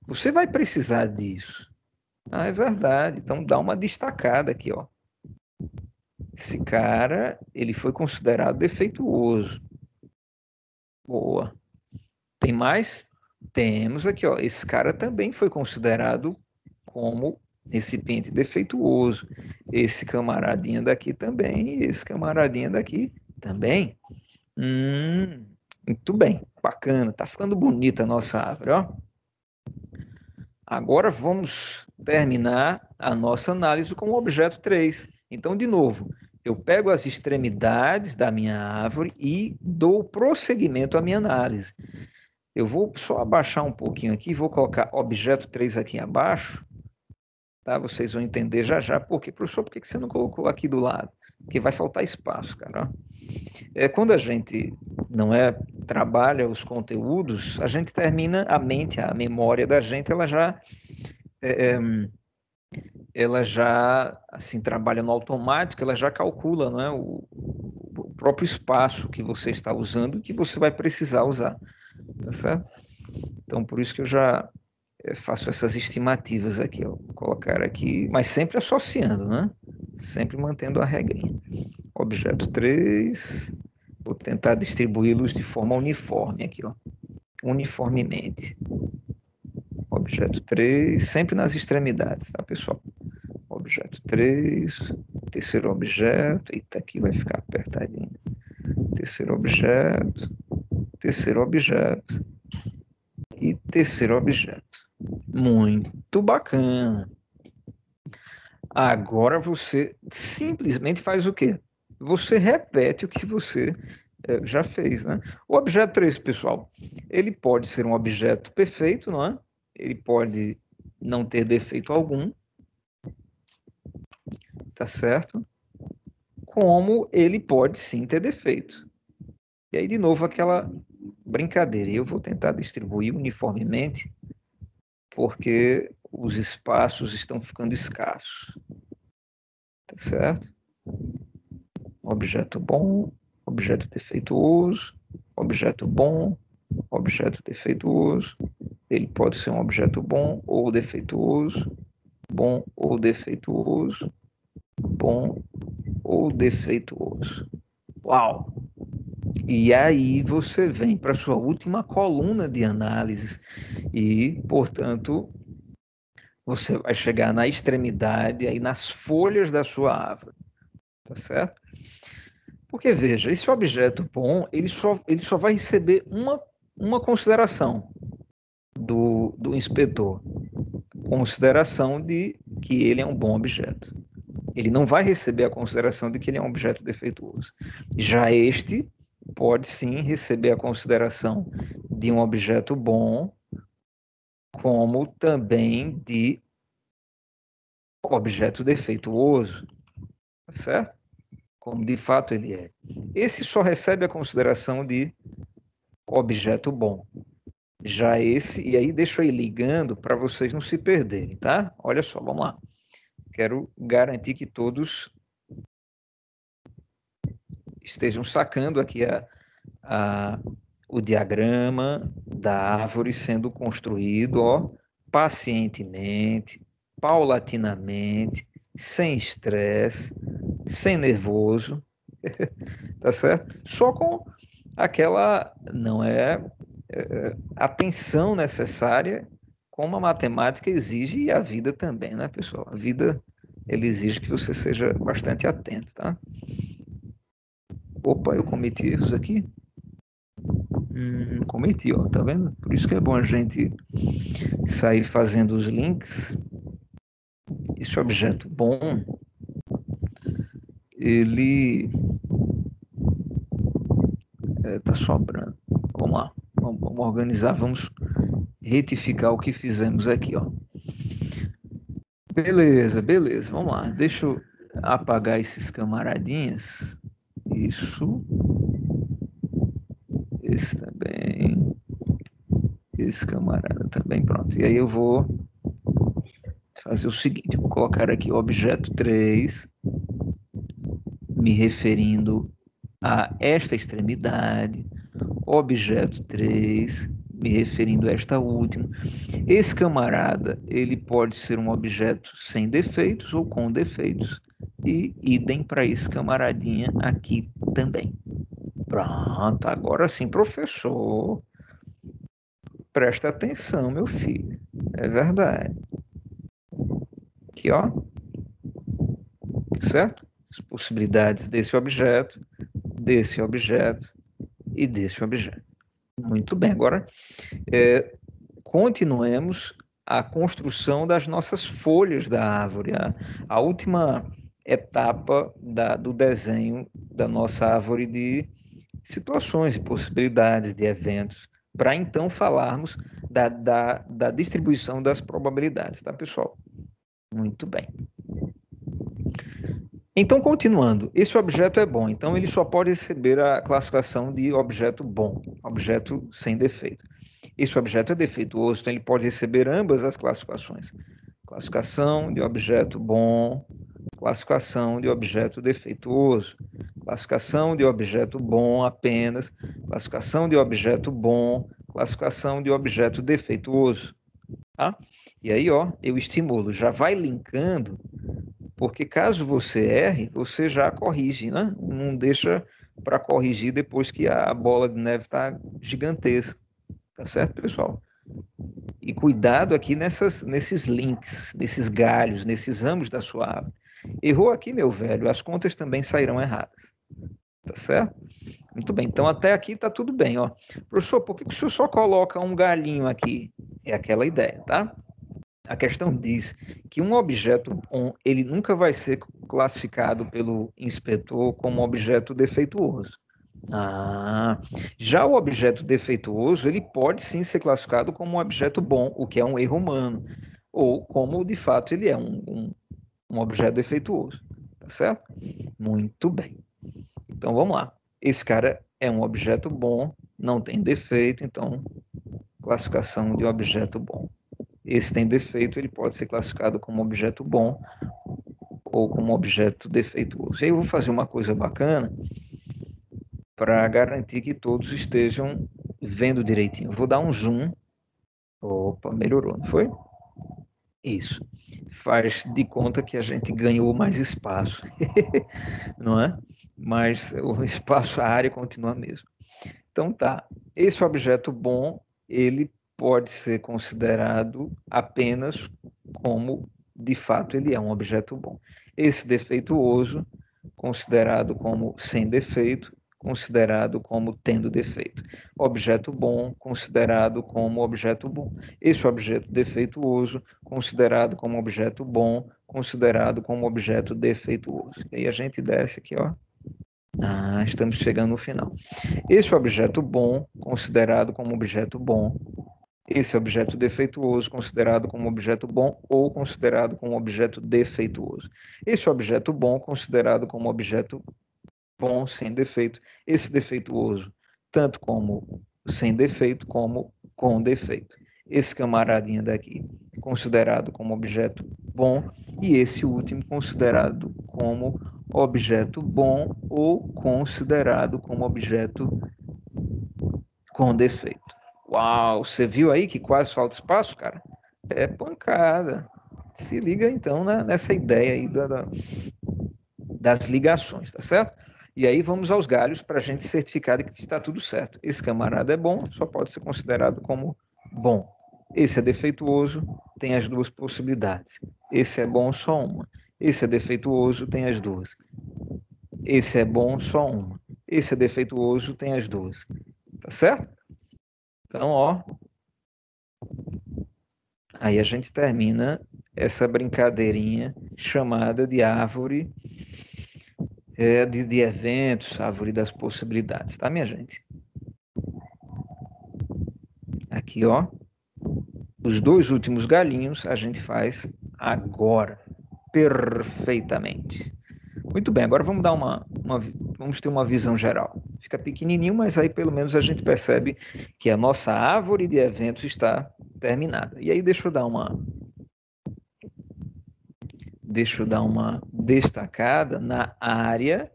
você vai precisar disso. É verdade. Então dá uma destacada aqui, ó. Esse cara, ele foi considerado defeituoso. Boa. Tem mais? Temos aqui, ó. Esse cara também foi considerado como recipiente defeituoso. Esse camaradinha daqui também, e esse camaradinha daqui também. Muito bem, bacana. Tá ficando bonita a nossa árvore, ó. Agora vamos terminar a nossa análise com o objeto 3. Então, de novo, eu pego as extremidades da minha árvore e dou prosseguimento à minha análise. Eu vou só abaixar um pouquinho aqui, vou colocar objeto 3 aqui abaixo, tá? Vocês vão entender já já. Por quê? Professor, por que você não colocou aqui do lado? Porque vai faltar espaço, cara. Quando a gente não trabalha os conteúdos, a gente termina a mente, a memória da gente, ela já assim trabalha no automático, ela já calcula, não é, o próprio espaço que você está usando e que você vai precisar usar, tá certo? Então, por isso que eu já faço essas estimativas aqui, ó. Vou colocar aqui, mas sempre associando, né? Sempre mantendo a regrinha. Objeto 3, vou tentar distribuí-los de forma uniforme aqui, ó. Uniformemente. Objeto 3, sempre nas extremidades, tá, pessoal? Objeto 3, terceiro objeto, eita, aqui vai ficar apertadinho. Terceiro objeto e terceiro objeto. Muito bacana. Agora você simplesmente faz o quê? Você repete o que você já fez, né? O objeto 3, pessoal, ele pode ser um objeto perfeito, não é? Ele pode não ter defeito algum, tá certo? como ele pode sim ter defeito. E aí, de novo, aquela brincadeira. Eu vou tentar distribuir uniformemente, porque os espaços estão ficando escassos. Tá certo? Objeto bom, objeto defeituoso, objeto bom, objeto defeituoso. Ele pode ser um objeto bom ou defeituoso, bom ou defeituoso, bom ou defeituoso. Uau! E aí você vem para a sua última coluna de análise e, portanto, você vai chegar na extremidade, aí nas folhas da sua árvore, tá certo? Porque, veja, esse objeto bom, ele só vai receber uma consideração do inspetor, consideração de que ele é um bom objeto. Ele não vai receber a consideração de que ele é um objeto defeituoso. Já este pode sim receber a consideração de um objeto bom, como também de objeto defeituoso, certo? Como de fato ele é. Esse só recebe a consideração de objeto bom. Já esse, e aí deixa eu ir ligando para vocês não se perderem, tá? Olha só, vamos lá. Quero garantir que todos estejam sacando aqui o diagrama da árvore sendo construído, ó, pacientemente, paulatinamente, sem estresse, sem nervoso, tá certo? Só com aquela, não é atenção necessária como a matemática exige e a vida também, né, pessoal? A vida, ele exige que você seja bastante atento, tá? Opa, eu cometi erros aqui? Cometi, ó, tá vendo? Por isso que é bom a gente sair fazendo os links. Esse objeto bom, ele tá sobrando. Vamos lá, vamos organizar, vamos retificar o que fizemos aqui, ó. Beleza, vamos lá. Deixa eu apagar esses camaradinhas. Isso. Esse também. Esse camarada também, pronto. E aí eu vou fazer o seguinte, vou colocar aqui o objeto 3, me referindo a esta extremidade, objeto 3, me referindo a esta última. Esse camarada, ele pode ser um objeto sem defeitos ou com defeitos, e idem para esse camaradinha aqui também. Pronto, agora sim, professor, presta atenção, meu filho, é verdade. Aqui, ó, certo? As possibilidades desse objeto e desse objeto. Muito bem, agora continuemos a construção das nossas folhas da árvore, a última etapa do desenho da nossa árvore de situações, de possibilidades, de eventos, para então falarmos da distribuição das probabilidades, tá, pessoal? Muito bem. Então, continuando, esse objeto é bom, então ele só pode receber a classificação de objeto bom, objeto sem defeito. Esse objeto é defeituoso, então ele pode receber ambas as classificações. Classificação de objeto bom, classificação de objeto defeituoso, classificação de objeto bom apenas, classificação de objeto bom, classificação de objeto defeituoso. Tá? E aí, ó, eu estimulo, já vai linkando, porque caso você erre, você já corrige, né? Não deixa para corrigir depois que a bola de neve está gigantesca. Tá certo, pessoal? E cuidado aqui nesses links, nesses galhos, nesses ramos da sua árvore. Errou aqui, meu velho, as contas também sairão erradas. Tá certo? Muito bem, então até aqui tá tudo bem, ó. Professor, por que o senhor só coloca um galinho aqui? É aquela ideia, tá? A questão diz que um objeto bom, ele nunca vai ser classificado pelo inspetor como objeto defeituoso. Já o objeto defeituoso, ele pode sim ser classificado como um objeto bom, o que é um erro humano, ou como de fato ele é um objeto defeituoso, tá certo? Muito bem. Então, vamos lá. Esse cara é um objeto bom, não tem defeito, então, classificação de objeto bom. Esse tem defeito, ele pode ser classificado como objeto bom ou como objeto defeituoso. E aí eu vou fazer uma coisa bacana para garantir que todos estejam vendo direitinho. Vou dar um zoom. Opa, melhorou, não foi? Isso. Faz de conta que a gente ganhou mais espaço, não é? Mas o espaço, a área continua a mesma. Então tá, esse objeto bom, ele pode ser considerado apenas como, de fato, ele é um objeto bom. Esse defeituoso, considerado como sem defeito, considerado como tendo defeito. Objeto bom, considerado como objeto bom. Esse objeto defeituoso, considerado como objeto bom, considerado como objeto defeituoso. E aí a gente desce aqui, ó. Estamos chegando no final. Esse objeto bom, considerado como objeto bom. Esse objeto defeituoso, considerado como objeto bom ou considerado como objeto defeituoso. Esse objeto bom, considerado como objeto bom, sem defeito. Esse defeituoso, tanto como sem defeito, como com defeito. Esse camaradinha daqui, considerado como objeto bom. E esse último, considerado como objeto bom ou considerado como objeto com defeito. Uau, você viu aí que quase falta espaço, cara? É pancada. Se liga então nessa ideia aí das ligações, tá certo? E aí vamos aos galhos para a gente certificar de que está tudo certo. Esse camarada é bom, só pode ser considerado como bom. Esse é defeituoso, tem as duas possibilidades. Esse é bom, só uma. Esse é defeituoso, tem as duas. Esse é bom, só uma. Esse é defeituoso, tem as duas. Tá certo? Então, ó. Aí a gente termina essa brincadeirinha chamada de árvore de eventos, árvore das possibilidades, tá, minha gente? Aqui, ó. Os dois últimos galinhos a gente faz agora. Perfeitamente. Muito bem, agora vamos dar vamos ter uma visão geral. Fica pequenininho, mas aí pelo menos a gente percebe que a nossa árvore de eventos está terminada. E aí deixa eu dar uma destacada na área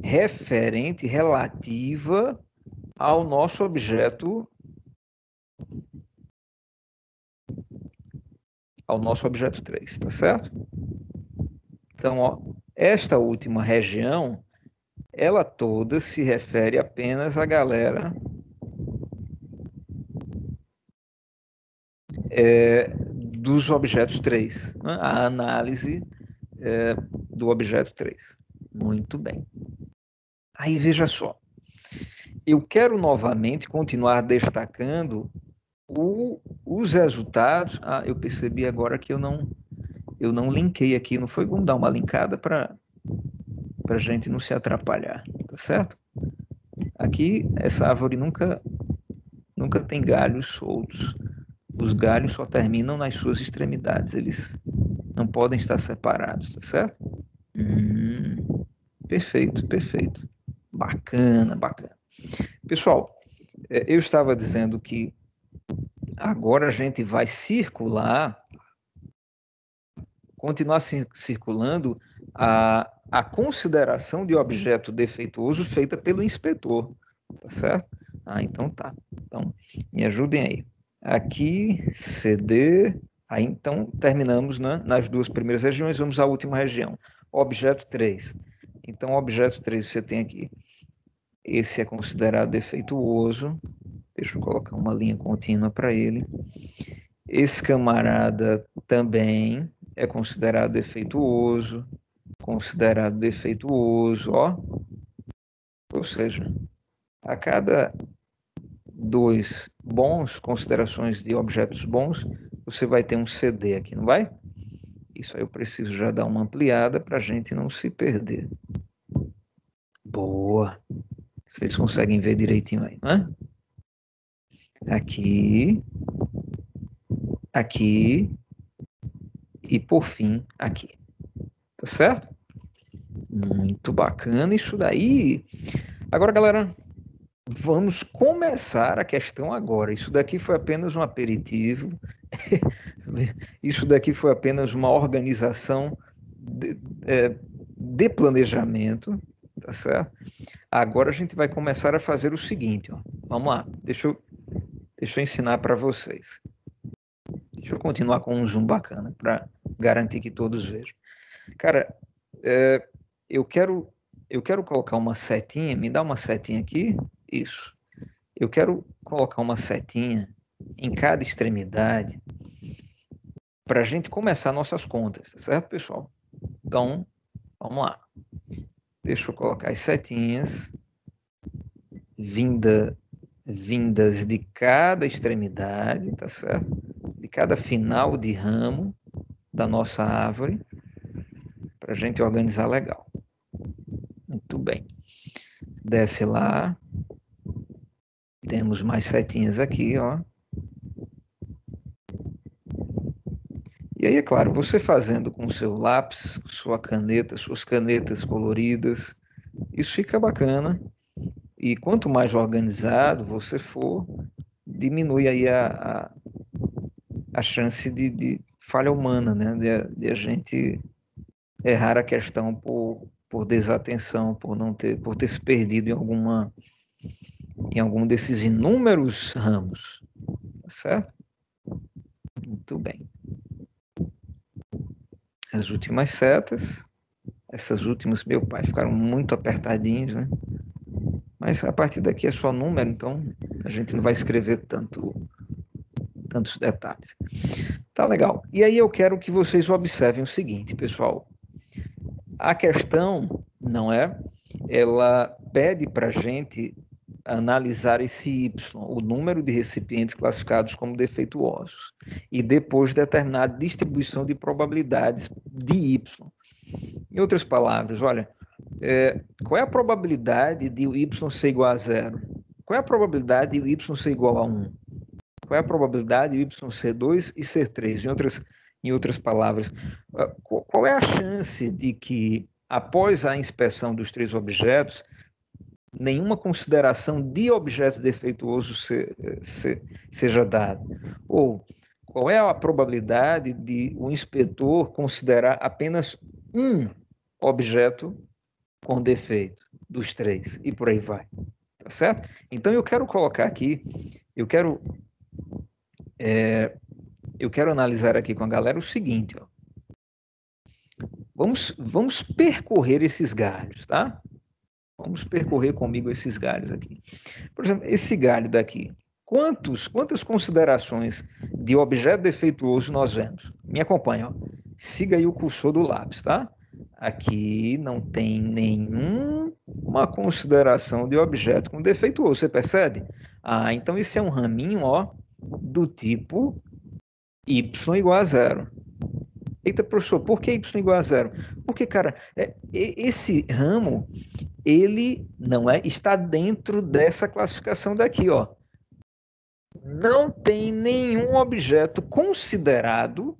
referente, relativa ao nosso objeto 3, tá certo? Então, ó, esta última região, ela toda se refere apenas à galera dos objetos 3, né? A análise do objeto 3. Muito bem. Aí veja só, eu quero novamente continuar destacando os resultados. Eu percebi agora que eu não linkei aqui, não foi? Vamos dar uma linkada para a gente não se atrapalhar, tá certo? Aqui, essa árvore nunca tem galhos soltos. Os galhos só terminam nas suas extremidades, eles não podem estar separados, tá certo? Perfeito, perfeito. Bacana, bacana. Pessoal, eu estava dizendo que agora a gente vai continuar circulando a consideração de objeto defeituoso feita pelo inspetor, tá certo? Então tá. Então, me ajudem aí. Aqui, CD. Aí, então, terminamos, né, nas duas primeiras regiões, vamos à última região. Objeto 3. Então, objeto 3, você tem aqui. Esse é considerado defeituoso. Deixa eu colocar uma linha contínua para ele. Esse camarada também é considerado defeituoso. Ó. Ou seja, a cada dois bons, considerações de objetos bons, você vai ter um CD aqui, não vai? Isso aí eu preciso já dar uma ampliada para a gente não se perder. Boa! Vocês conseguem ver direitinho aí, né? Aqui, aqui e por fim aqui. Tá certo? Muito bacana isso daí. Agora, galera, vamos começar a questão agora. Isso daqui foi apenas um aperitivo. Isso daqui foi apenas uma organização de planejamento, tá certo? Agora a gente vai começar a fazer o seguinte, ó. Vamos lá, deixa eu ensinar para vocês. Deixa eu continuar com um zoom bacana para garantir que todos vejam. Cara, eu quero colocar uma setinha, me dá uma setinha aqui, isso. Eu quero colocar uma setinha em cada extremidade para a gente começar nossas contas, tá certo, pessoal? Então, vamos lá. Deixa eu colocar as setinhas vindas de cada extremidade, tá certo? De cada final de ramo da nossa árvore, para a gente organizar legal. Muito bem. Desce lá. Temos mais setinhas aqui, ó. E aí, é claro, você fazendo com o seu lápis, sua caneta, suas canetas coloridas, isso fica bacana. E quanto mais organizado você for, diminui aí a chance de falha humana, né? De a gente errar a questão por desatenção, por ter se perdido em algum desses inúmeros ramos, tá certo? Muito bem. As últimas setas, essas últimas, meu pai, ficaram muito apertadinhas, né? Mas a partir daqui é só número, então a gente não vai escrever tantos detalhes. Tá legal. E aí eu quero que vocês observem o seguinte, pessoal. A questão, não é? Ela pede para a gente analisar esse Y, o número de recipientes classificados como defeituosos, e depois determinar a distribuição de probabilidades de Y. Em outras palavras, olha, qual é a probabilidade de o Y ser igual a 0? Qual é a probabilidade de o Y ser igual a 1? Qual é a probabilidade de o Y ser 2 e ser 3? Em outras palavras, qual é a chance de que, após a inspeção dos três objetos, nenhuma consideração de objeto defeituoso seja dada? Ou qual é a probabilidade de o inspetor considerar apenas um objeto com defeito dos três? E por aí vai. Tá certo? Então eu quero colocar aqui, eu quero analisar aqui com a galera o seguinte, ó. Vamos percorrer esses galhos, tá? Vamos percorrer comigo esses galhos aqui. Por exemplo, esse galho daqui. Quantas considerações de objeto defeituoso nós vemos? Me acompanha, ó. Siga aí o cursor do lápis, tá? Aqui não tem nenhuma consideração de objeto com defeituoso, você percebe? Ah, então esse é um raminho, ó, do tipo y igual a 0. Eita, professor, por que y igual a 0? Porque, cara, esse ramo, ele não está dentro dessa classificação daqui, ó. Não tem nenhum objeto considerado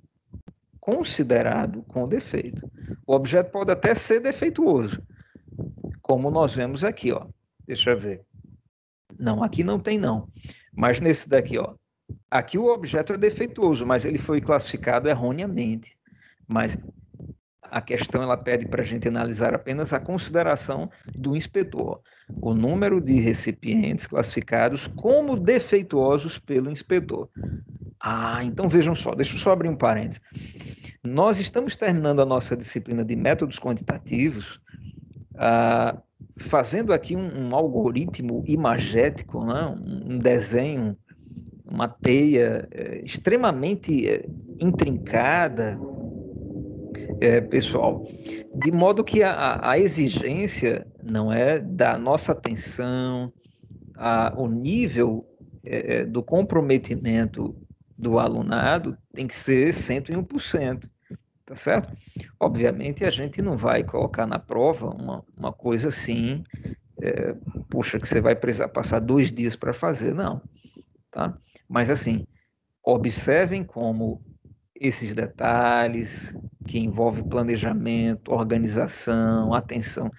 com defeito. O objeto pode até ser defeituoso, como nós vemos aqui, ó. Deixa eu ver. Não, aqui não tem não. Mas nesse daqui, ó. Aqui o objeto é defeituoso, mas ele foi classificado erroneamente. Mas a questão ela pede para a gente analisar apenas a consideração do inspetor, o número de recipientes classificados como defeituosos pelo inspetor. Ah, então vejam só, deixa eu só abrir um parênteses. Nós estamos terminando a nossa disciplina de métodos quantitativos, fazendo aqui um algoritmo imagético, né? Um desenho, uma teia extremamente intrincada, pessoal, de modo que a exigência não é da nossa atenção, o nível do comprometimento do alunado tem que ser 101%, tá certo? Obviamente a gente não vai colocar na prova uma coisa assim, puxa, que você vai precisar passar 2 dias para fazer, não, tá? Mas assim, observem como esses detalhes, que envolve planejamento, organização, atenção.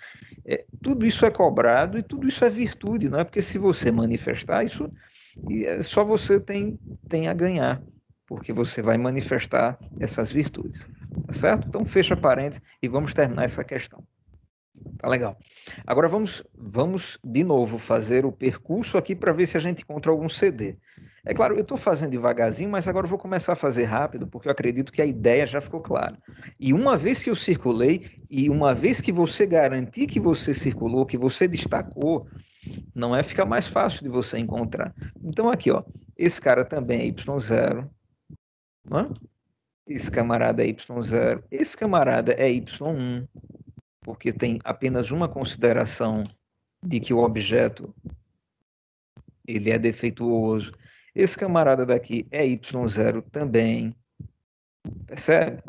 Tudo isso é cobrado e tudo isso é virtude, não é? Porque se você manifestar isso, só você tem a ganhar, porque você vai manifestar essas virtudes, tá certo? Então fecha parênteses e vamos terminar essa questão. Tá legal. Agora vamos de novo fazer o percurso aqui para ver se a gente encontra algum CD. É claro, eu estou fazendo devagarzinho, mas agora eu vou começar a fazer rápido, porque eu acredito que a ideia já ficou clara. E uma vez que eu circulei, e uma vez que você garantir que você circulou, que você destacou, não é ficar mais fácil de você encontrar. Então aqui, ó, esse cara também é Y0, não é? Esse camarada é Y0, esse camarada é Y1, porque tem apenas uma consideração de que o objeto ele é defeituoso. Esse camarada daqui é Y0 também, percebe?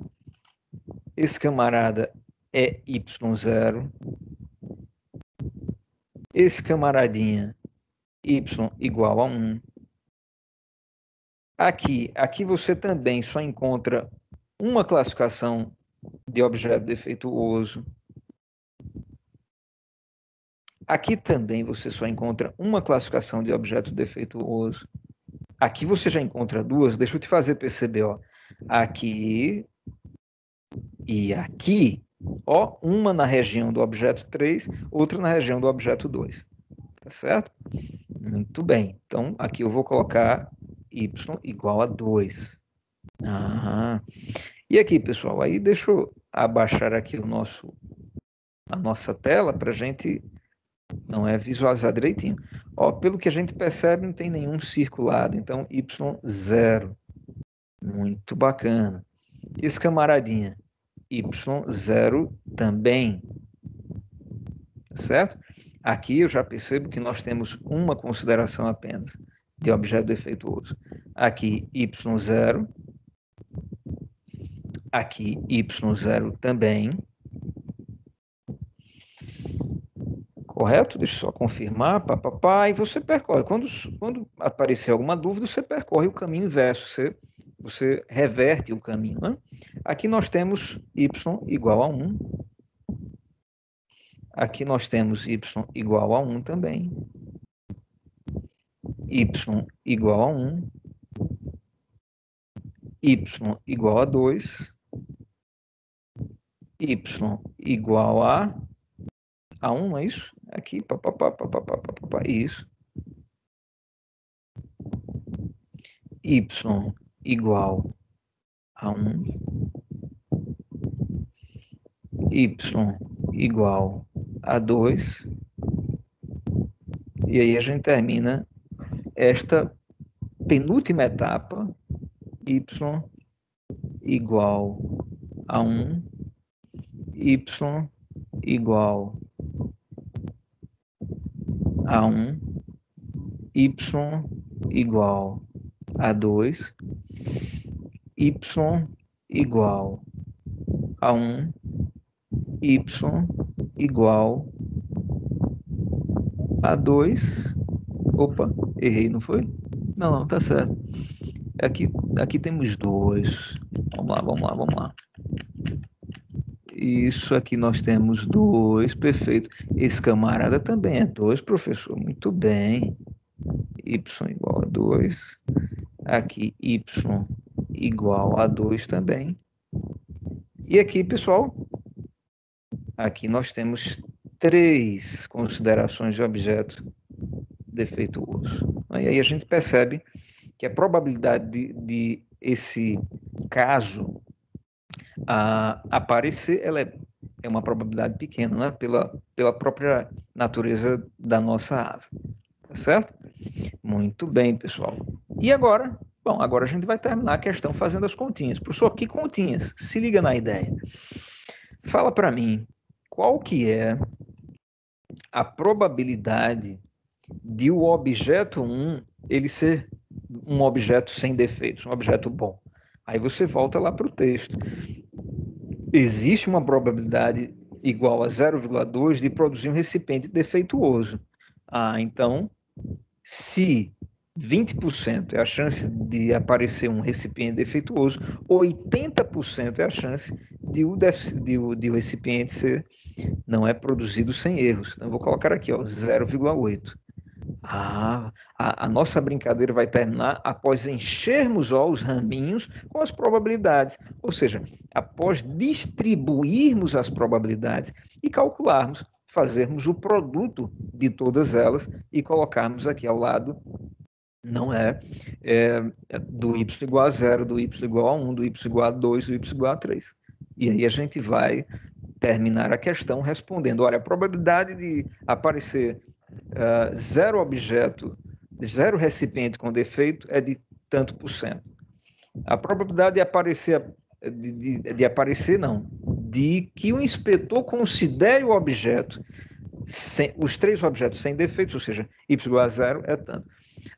Esse camarada é Y0. Esse camaradinha Y igual a 1. Aqui você também só encontra uma classificação de objeto defeituoso. Aqui também você só encontra uma classificação de objeto defeituoso. Aqui você já encontra duas. Deixa eu te fazer perceber, ó. Aqui e aqui, ó, uma na região do objeto 3, outra na região do objeto 2. Tá certo? Muito bem. Então, aqui eu vou colocar y igual a 2. E aqui, pessoal, aí deixa eu abaixar aqui a nossa tela para a gente visualizar direitinho. Ó, pelo que a gente percebe, não tem nenhum circulado, então y0. Muito bacana. Esse camaradinha, y0 também. Certo? Aqui eu já percebo que nós temos uma consideração apenas de objeto defeituoso. Aqui y0. Aqui y0 também. Correto? Deixa eu só confirmar. E você percorre. Quando aparecer alguma dúvida, você percorre o caminho inverso. Você reverte o caminho. Né? Aqui nós temos y igual a 1. Aqui nós temos y igual a 1 também. Y igual a 1. Y igual a 2. Y igual a 1, não é isso? Aqui, isso. Y igual a 1. Y igual a 2. E aí a gente termina esta penúltima etapa, y igual a 1, y igual a 1, y igual a 2, y igual a 1, y igual a 2. Opa, errei, não foi? Não, tá certo. Aqui temos 2. Vamos lá. Isso aqui nós temos 2, perfeito. Esse camarada também é 2, professor. Muito bem. Y igual a 2. Aqui y igual a 2 também. E aqui, pessoal, aqui nós temos 3 considerações de objeto defeituoso. E aí a gente percebe que a probabilidade de esse caso aparecer, ela é uma probabilidade pequena, né? Pela própria natureza da nossa árvore. Tá certo? Muito bem, pessoal. E agora? Bom, agora a gente vai terminar a questão fazendo as continhas. Professor, que continhas? Se liga na ideia. Fala para mim, qual que é a probabilidade de o objeto 1 ele ser um objeto sem defeitos, um objeto bom? Aí você volta lá para o texto. Existe uma probabilidade igual a 0,2 de produzir um recipiente defeituoso. Então, se 20% é a chance de aparecer um recipiente defeituoso, 80% é a chance de o recipiente não é produzido sem erros. Então, eu vou colocar aqui, 0,8. A nossa brincadeira vai terminar após enchermos os raminhos com as probabilidades, ou seja, após distribuirmos as probabilidades e calcularmos, fazermos o produto de todas elas e colocarmos aqui ao lado, não do y igual a 0, do y igual a 1, do y igual a 2, do y igual a 3. E aí a gente vai terminar a questão respondendo, olha, a probabilidade de aparecer zero objeto, zero recipiente com defeito é de tanto por cento. A probabilidade de aparecer, de que o inspetor considere o objeto, os 3 objetos sem defeitos, ou seja, y igual a 0 é tanto.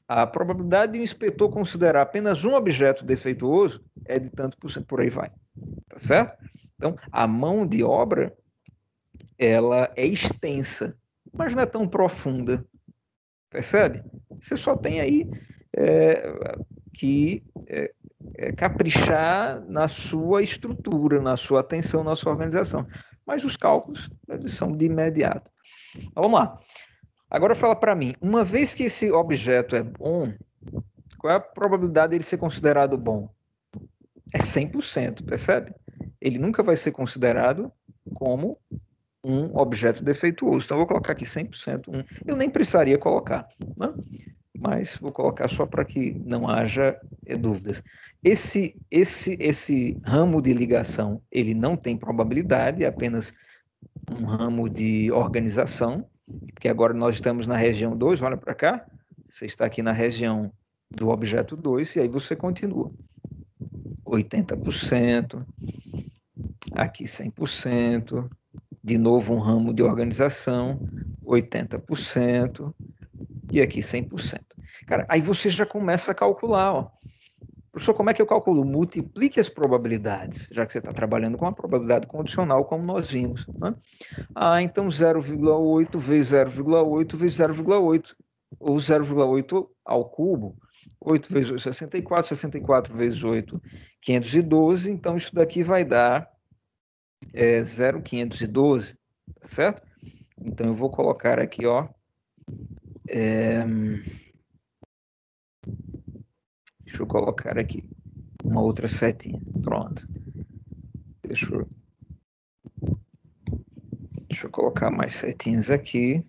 A probabilidade de o inspetor considerar apenas um objeto defeituoso é de tanto por cento, por aí vai. Tá certo? Então, a mão de obra, ela é extensa, mas não é tão profunda. Percebe? Você só tem aí que caprichar na sua estrutura, na sua atenção, na sua organização. Mas os cálculos, eles são de imediato. Então, vamos lá. Agora fala para mim, uma vez que esse objeto é bom, qual é a probabilidade dele ser considerado bom? É 100%, percebe? Ele nunca vai ser considerado como um objeto defeituoso. Então, eu vou colocar aqui 100%. Eu nem precisaria colocar, né? Mas vou colocar só para que não haja dúvidas. Esse ramo de ligação, ele não tem probabilidade, é apenas um ramo de organização, porque agora nós estamos na região 2, olha para cá, você está aqui na região do objeto 2, e aí você continua. 80%, aqui 100%, de novo um ramo de organização, 80%, e aqui 100%. Cara, aí você já começa a calcular, Professor, como é que eu calculo? Multiplique as probabilidades, já que você está trabalhando com uma probabilidade condicional, como nós vimos, né? Então 0,8 vezes 0,8 vezes 0,8, ou 0,8 ao cubo, 8 vezes 8, 64, 64 vezes 8, 512, então isso daqui vai dar 0,512, tá certo? Então eu vou colocar aqui, deixa eu colocar aqui uma outra setinha. Pronto. Deixa eu colocar mais setinhas aqui.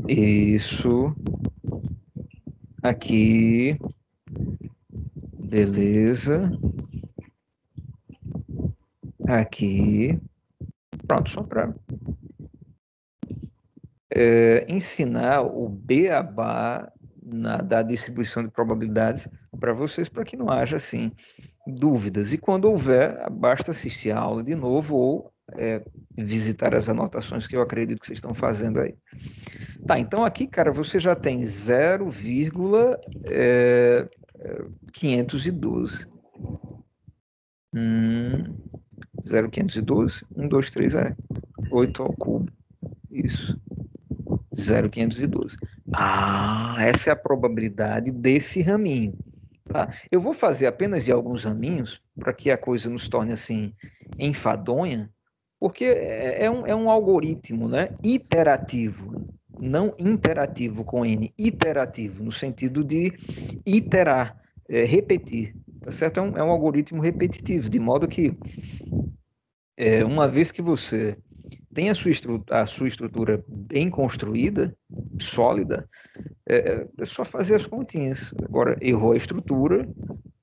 Isso. Aqui. Beleza. Aqui. Pronto, só para ensinar o beabá da distribuição de probabilidades para vocês, para que não haja, assim, dúvidas. E quando houver, basta assistir a aula de novo ou visitar as anotações que eu acredito que vocês estão fazendo aí. Tá, então aqui, cara, você já tem 0,512. 0,512, 1, 2, 3, 8 ao cubo. Isso. 0,512. Essa é a probabilidade desse raminho. Tá? Eu vou fazer apenas de alguns raminhos, para que a coisa nos torne assim, enfadonha, porque é um algoritmo, né? Iterativo, não interativo com N, iterativo, no sentido de iterar, repetir. Tá certo? É um algoritmo repetitivo, de modo que, uma vez que você tem a sua estrutura bem construída, sólida, é só fazer as continhas. Agora, errou a estrutura,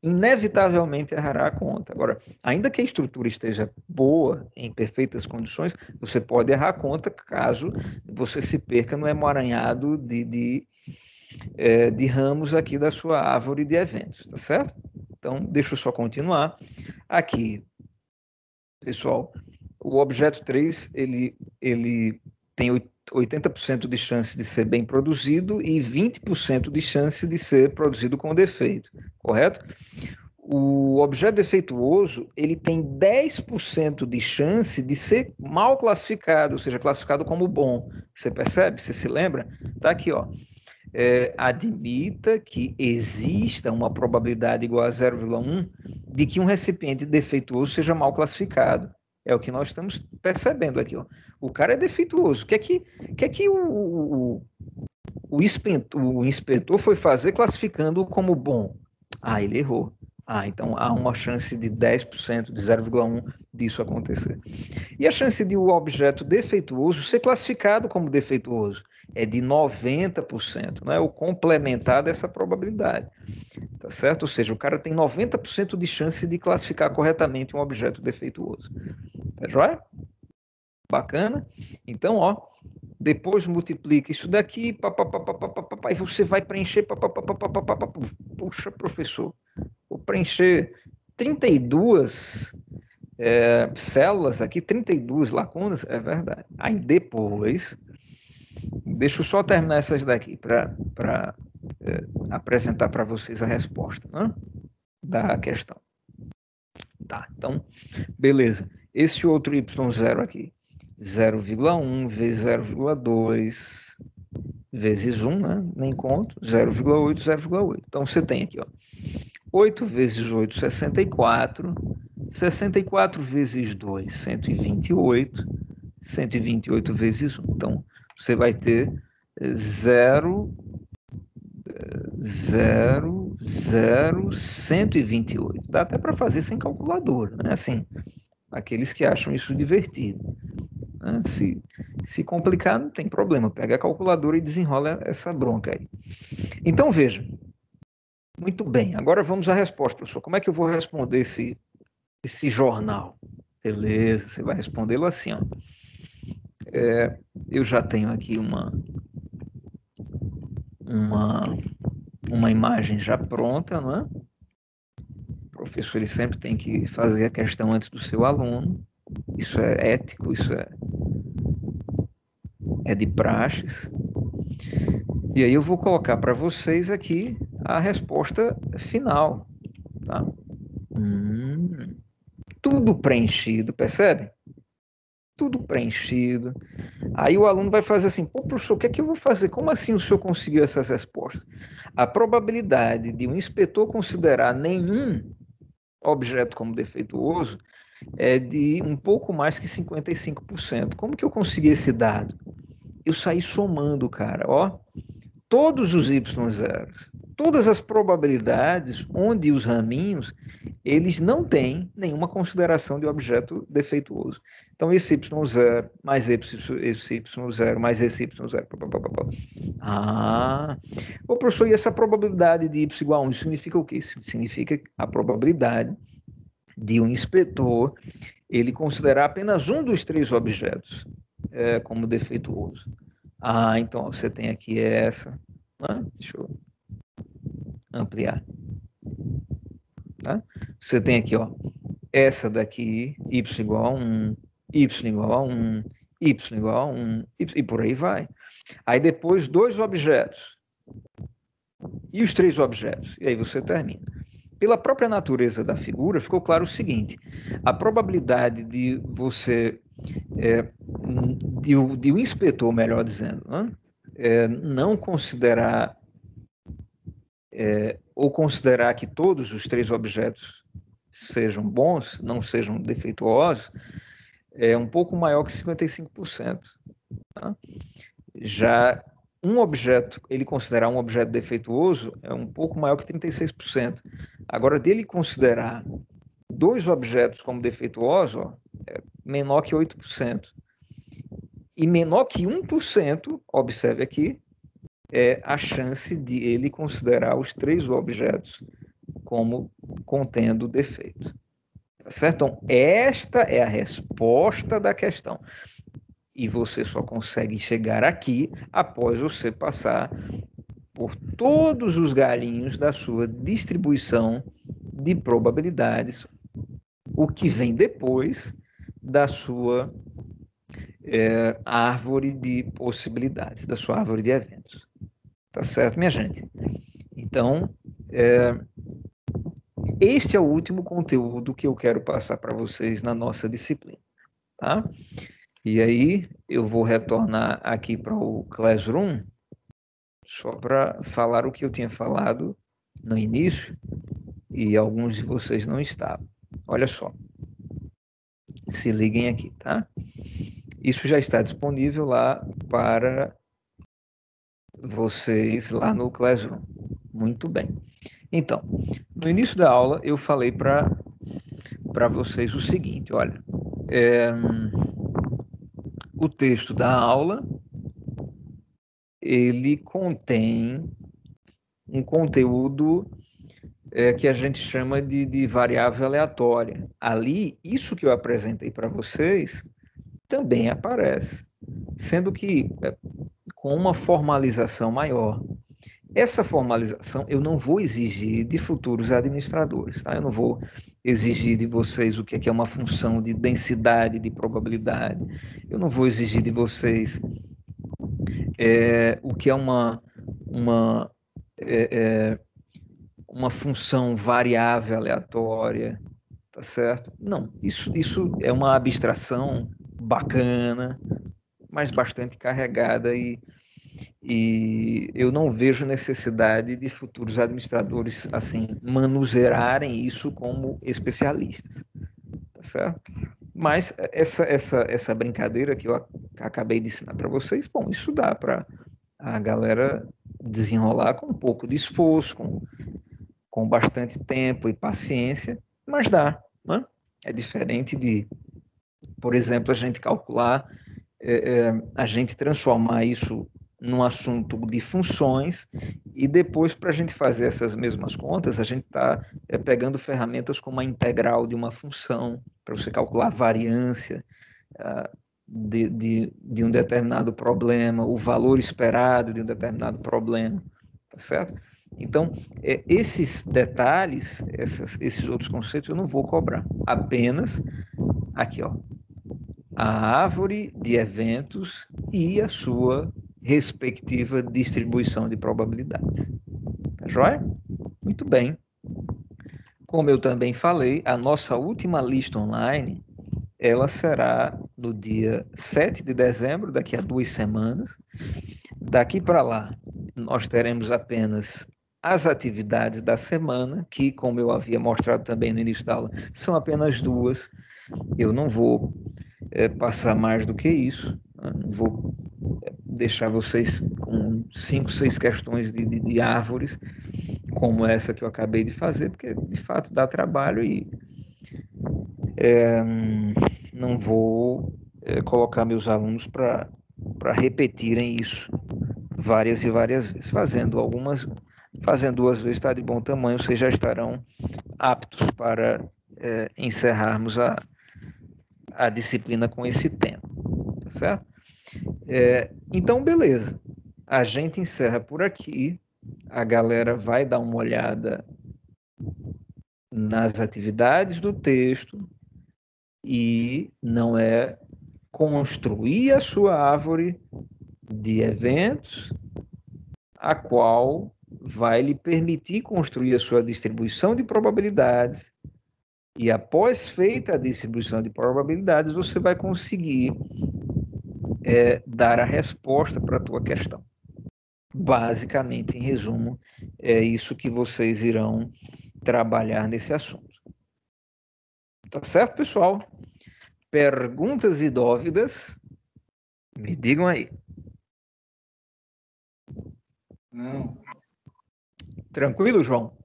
inevitavelmente errará a conta. Agora, ainda que a estrutura esteja boa, em perfeitas condições, você pode errar a conta caso você se perca no emaranhado de ramos aqui da sua árvore de eventos, tá certo? Então, deixa eu só continuar. Aqui, pessoal, o objeto 3, ele tem 80% de chance de ser bem produzido e 20% de chance de ser produzido com defeito, correto? O objeto defeituoso, ele tem 10% de chance de ser mal classificado, ou seja, classificado como bom. Você percebe? Você se lembra? Tá aqui, admita que exista uma probabilidade igual a 0,1 de que um recipiente defeituoso seja mal classificado. É o que nós estamos percebendo aqui. Ó. O cara é defeituoso. O que é que o inspetor foi fazer classificando como bom? Ah, ele errou. Ah, então há uma chance de 10%, de 0,1 disso acontecer. E a chance de o objeto defeituoso ser classificado como defeituoso é de 90%, né? O complementar dessa probabilidade, tá certo? Ou seja, o cara tem 90% de chance de classificar corretamente um objeto defeituoso. Tá joia? Bacana? Então, ó, depois multiplica isso daqui, e você vai preencher, puxa, professor, vou preencher 32 células aqui, 32 lacunas, é verdade. Aí depois, deixa eu só terminar essas daqui para apresentar para vocês a resposta, né, da questão. Tá, então, beleza. Esse outro y0 aqui, 0,1 vezes 0,2 vezes 1, né? Nem conto, 0,8, 0,8. Então, você tem aqui, ó, 8 vezes 8, 64. 64 vezes 2, 128. 128 vezes 1. Então, você vai ter 0, 0, 0, 128. Dá até para fazer sem calculadora, né? Assim, aqueles que acham isso divertido. Né? Se complicar, não tem problema. Pega a calculadora e desenrola essa bronca aí. Então, veja. Muito bem. Agora vamos à resposta, professor. Como é que eu vou responder esse jornal? Beleza, você vai respondê-lo assim, ó. Eu já tenho aqui uma imagem já pronta, né? O professor ele sempre tem que fazer a questão antes do seu aluno. Isso é ético, isso é de praxes. E aí eu vou colocar para vocês aqui a resposta final, tá? Tudo preenchido, percebe? Tudo preenchido. Aí o aluno vai fazer assim, pô, professor, o que é que eu vou fazer? Como assim o senhor conseguiu essas respostas? A probabilidade de um inspetor considerar nenhum objeto como defeituoso é de um pouco mais que 55%. Como que eu consegui esse dado? Eu saí somando, cara, ó, todos os y0s, todas as probabilidades onde os raminhos, eles não têm nenhuma consideração de objeto defeituoso. Então, esse y0 mais esse y0 mais esse y0. Ah, ô professor, e essa probabilidade de y igual a 1, isso significa o quê? Isso significa a probabilidade de um inspetor ele considerar apenas um dos três objetos como defeituoso. Ah, então você tem aqui essa. Né? Deixa eu ampliar. Tá? Você tem aqui, ó, essa daqui, y igual a 1, y igual a 1, y igual a 1, e por aí vai. Aí depois, dois objetos. E os três objetos. E aí você termina. Pela própria natureza da figura, ficou claro o seguinte: a probabilidade de você, de o inspetor, melhor dizendo, não considerar, ou considerar que todos os três objetos sejam bons, não sejam defeituosos, é um pouco maior que 55%. Tá? Já um objeto, ele considerar um objeto defeituoso, é um pouco maior que 36%. Agora, dele considerar dois objetos como defeituosos, ó, é menor que 8%. E menor que 1%, observe aqui, é a chance de ele considerar os três objetos como contendo defeito. Tá certo? Então, esta é a resposta da questão. E você só consegue chegar aqui após você passar por todos os galinhos da sua distribuição de probabilidades, o que vem depois da sua árvore de possibilidades, da sua árvore de eventos. Tá certo, minha gente? Então, este é o último conteúdo que eu quero passar para vocês na nossa disciplina, tá? E aí, eu vou retornar aqui para o Classroom só para falar o que eu tinha falado no início e alguns de vocês não estavam. Olha só, se liguem aqui, tá? Isso já está disponível lá para vocês lá no Classroom. Muito bem. Então, no início da aula eu falei para vocês o seguinte, olha, o texto da aula ele contém um conteúdo que a gente chama de variável aleatória. Ali, isso que eu apresentei para vocês também aparece, sendo que com uma formalização maior. Essa formalização eu não vou exigir de futuros administradores, tá? Eu não vou exigir de vocês o que é uma função de densidade, de probabilidade. Eu não vou exigir de vocês o que é uma função variável aleatória, tá certo? Não, isso é uma abstração bacana, mas bastante carregada e eu não vejo necessidade de futuros administradores assim manusearem isso como especialistas, tá certo? Mas essa brincadeira que eu acabei de ensinar para vocês, bom, isso dá para a galera desenrolar com um pouco de esforço, com bastante tempo e paciência, mas dá, né? É diferente de, por exemplo, a gente calcular, a gente transformar isso num assunto de funções e depois, para a gente fazer essas mesmas contas, a gente está pegando ferramentas como a integral de uma função, para você calcular a variância de um determinado problema, o valor esperado de um determinado problema, tá certo? Então, esses detalhes, esses outros conceitos, eu não vou cobrar. Apenas, aqui, ó, a árvore de eventos e a sua respectiva distribuição de probabilidades. Tá joia? Muito bem. Como eu também falei, a nossa última lista online, ela será no dia 7 de dezembro, daqui a 2 semanas. Daqui para lá, nós teremos apenas as atividades da semana, que, como eu havia mostrado também no início da aula, são apenas 2. Eu não vou passar mais do que isso. Não vou deixar vocês com 5, 6 questões de árvores, como essa que eu acabei de fazer, porque de fato dá trabalho e não vou colocar meus alunos para repetirem isso várias e várias vezes. Fazendo 2 vezes está de bom tamanho, vocês já estarão aptos para encerrarmos a disciplina com esse tema, tá certo? Então, beleza. A gente encerra por aqui. A galera vai dar uma olhada nas atividades do texto e não é construir a sua árvore de eventos, a qual vai lhe permitir construir a sua distribuição de probabilidades e após feita a distribuição de probabilidades, você vai conseguir dar a resposta para a tua questão. Basicamente, em resumo, é isso que vocês irão trabalhar nesse assunto. Tá certo, pessoal? Perguntas e dúvidas? Me digam aí. Não. Tranquilo, João?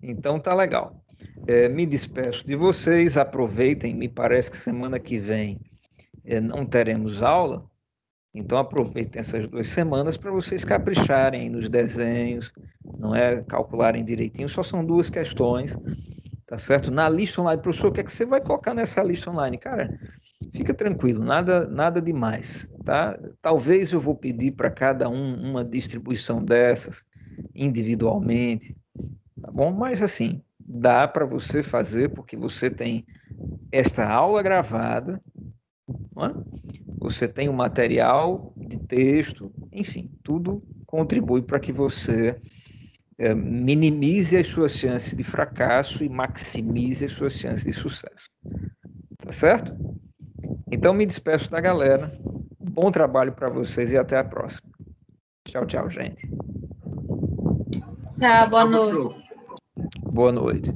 Então tá legal. Me despeço de vocês, aproveitem, me parece que semana que vem não teremos aula, então aproveitem essas 2 semanas para vocês capricharem nos desenhos, não é? Calcularem direitinho, só são 2 questões, tá certo? Na lista online, professor, o que é que você vai colocar nessa lista online? Cara, fica tranquilo, nada demais, tá? Talvez eu vou pedir para cada uma distribuição dessas, individualmente, tá bom? Mas assim, dá para você fazer, porque você tem esta aula gravada, não é? Você tem o material de texto, enfim, tudo contribui para que você minimize as suas chances de fracasso e maximize as suas chances de sucesso. Tá certo? Então me despeço da galera. Bom trabalho para vocês e até a próxima. Tchau, tchau, gente. Tchau, boa Tchau, noite. professor. Boa noite.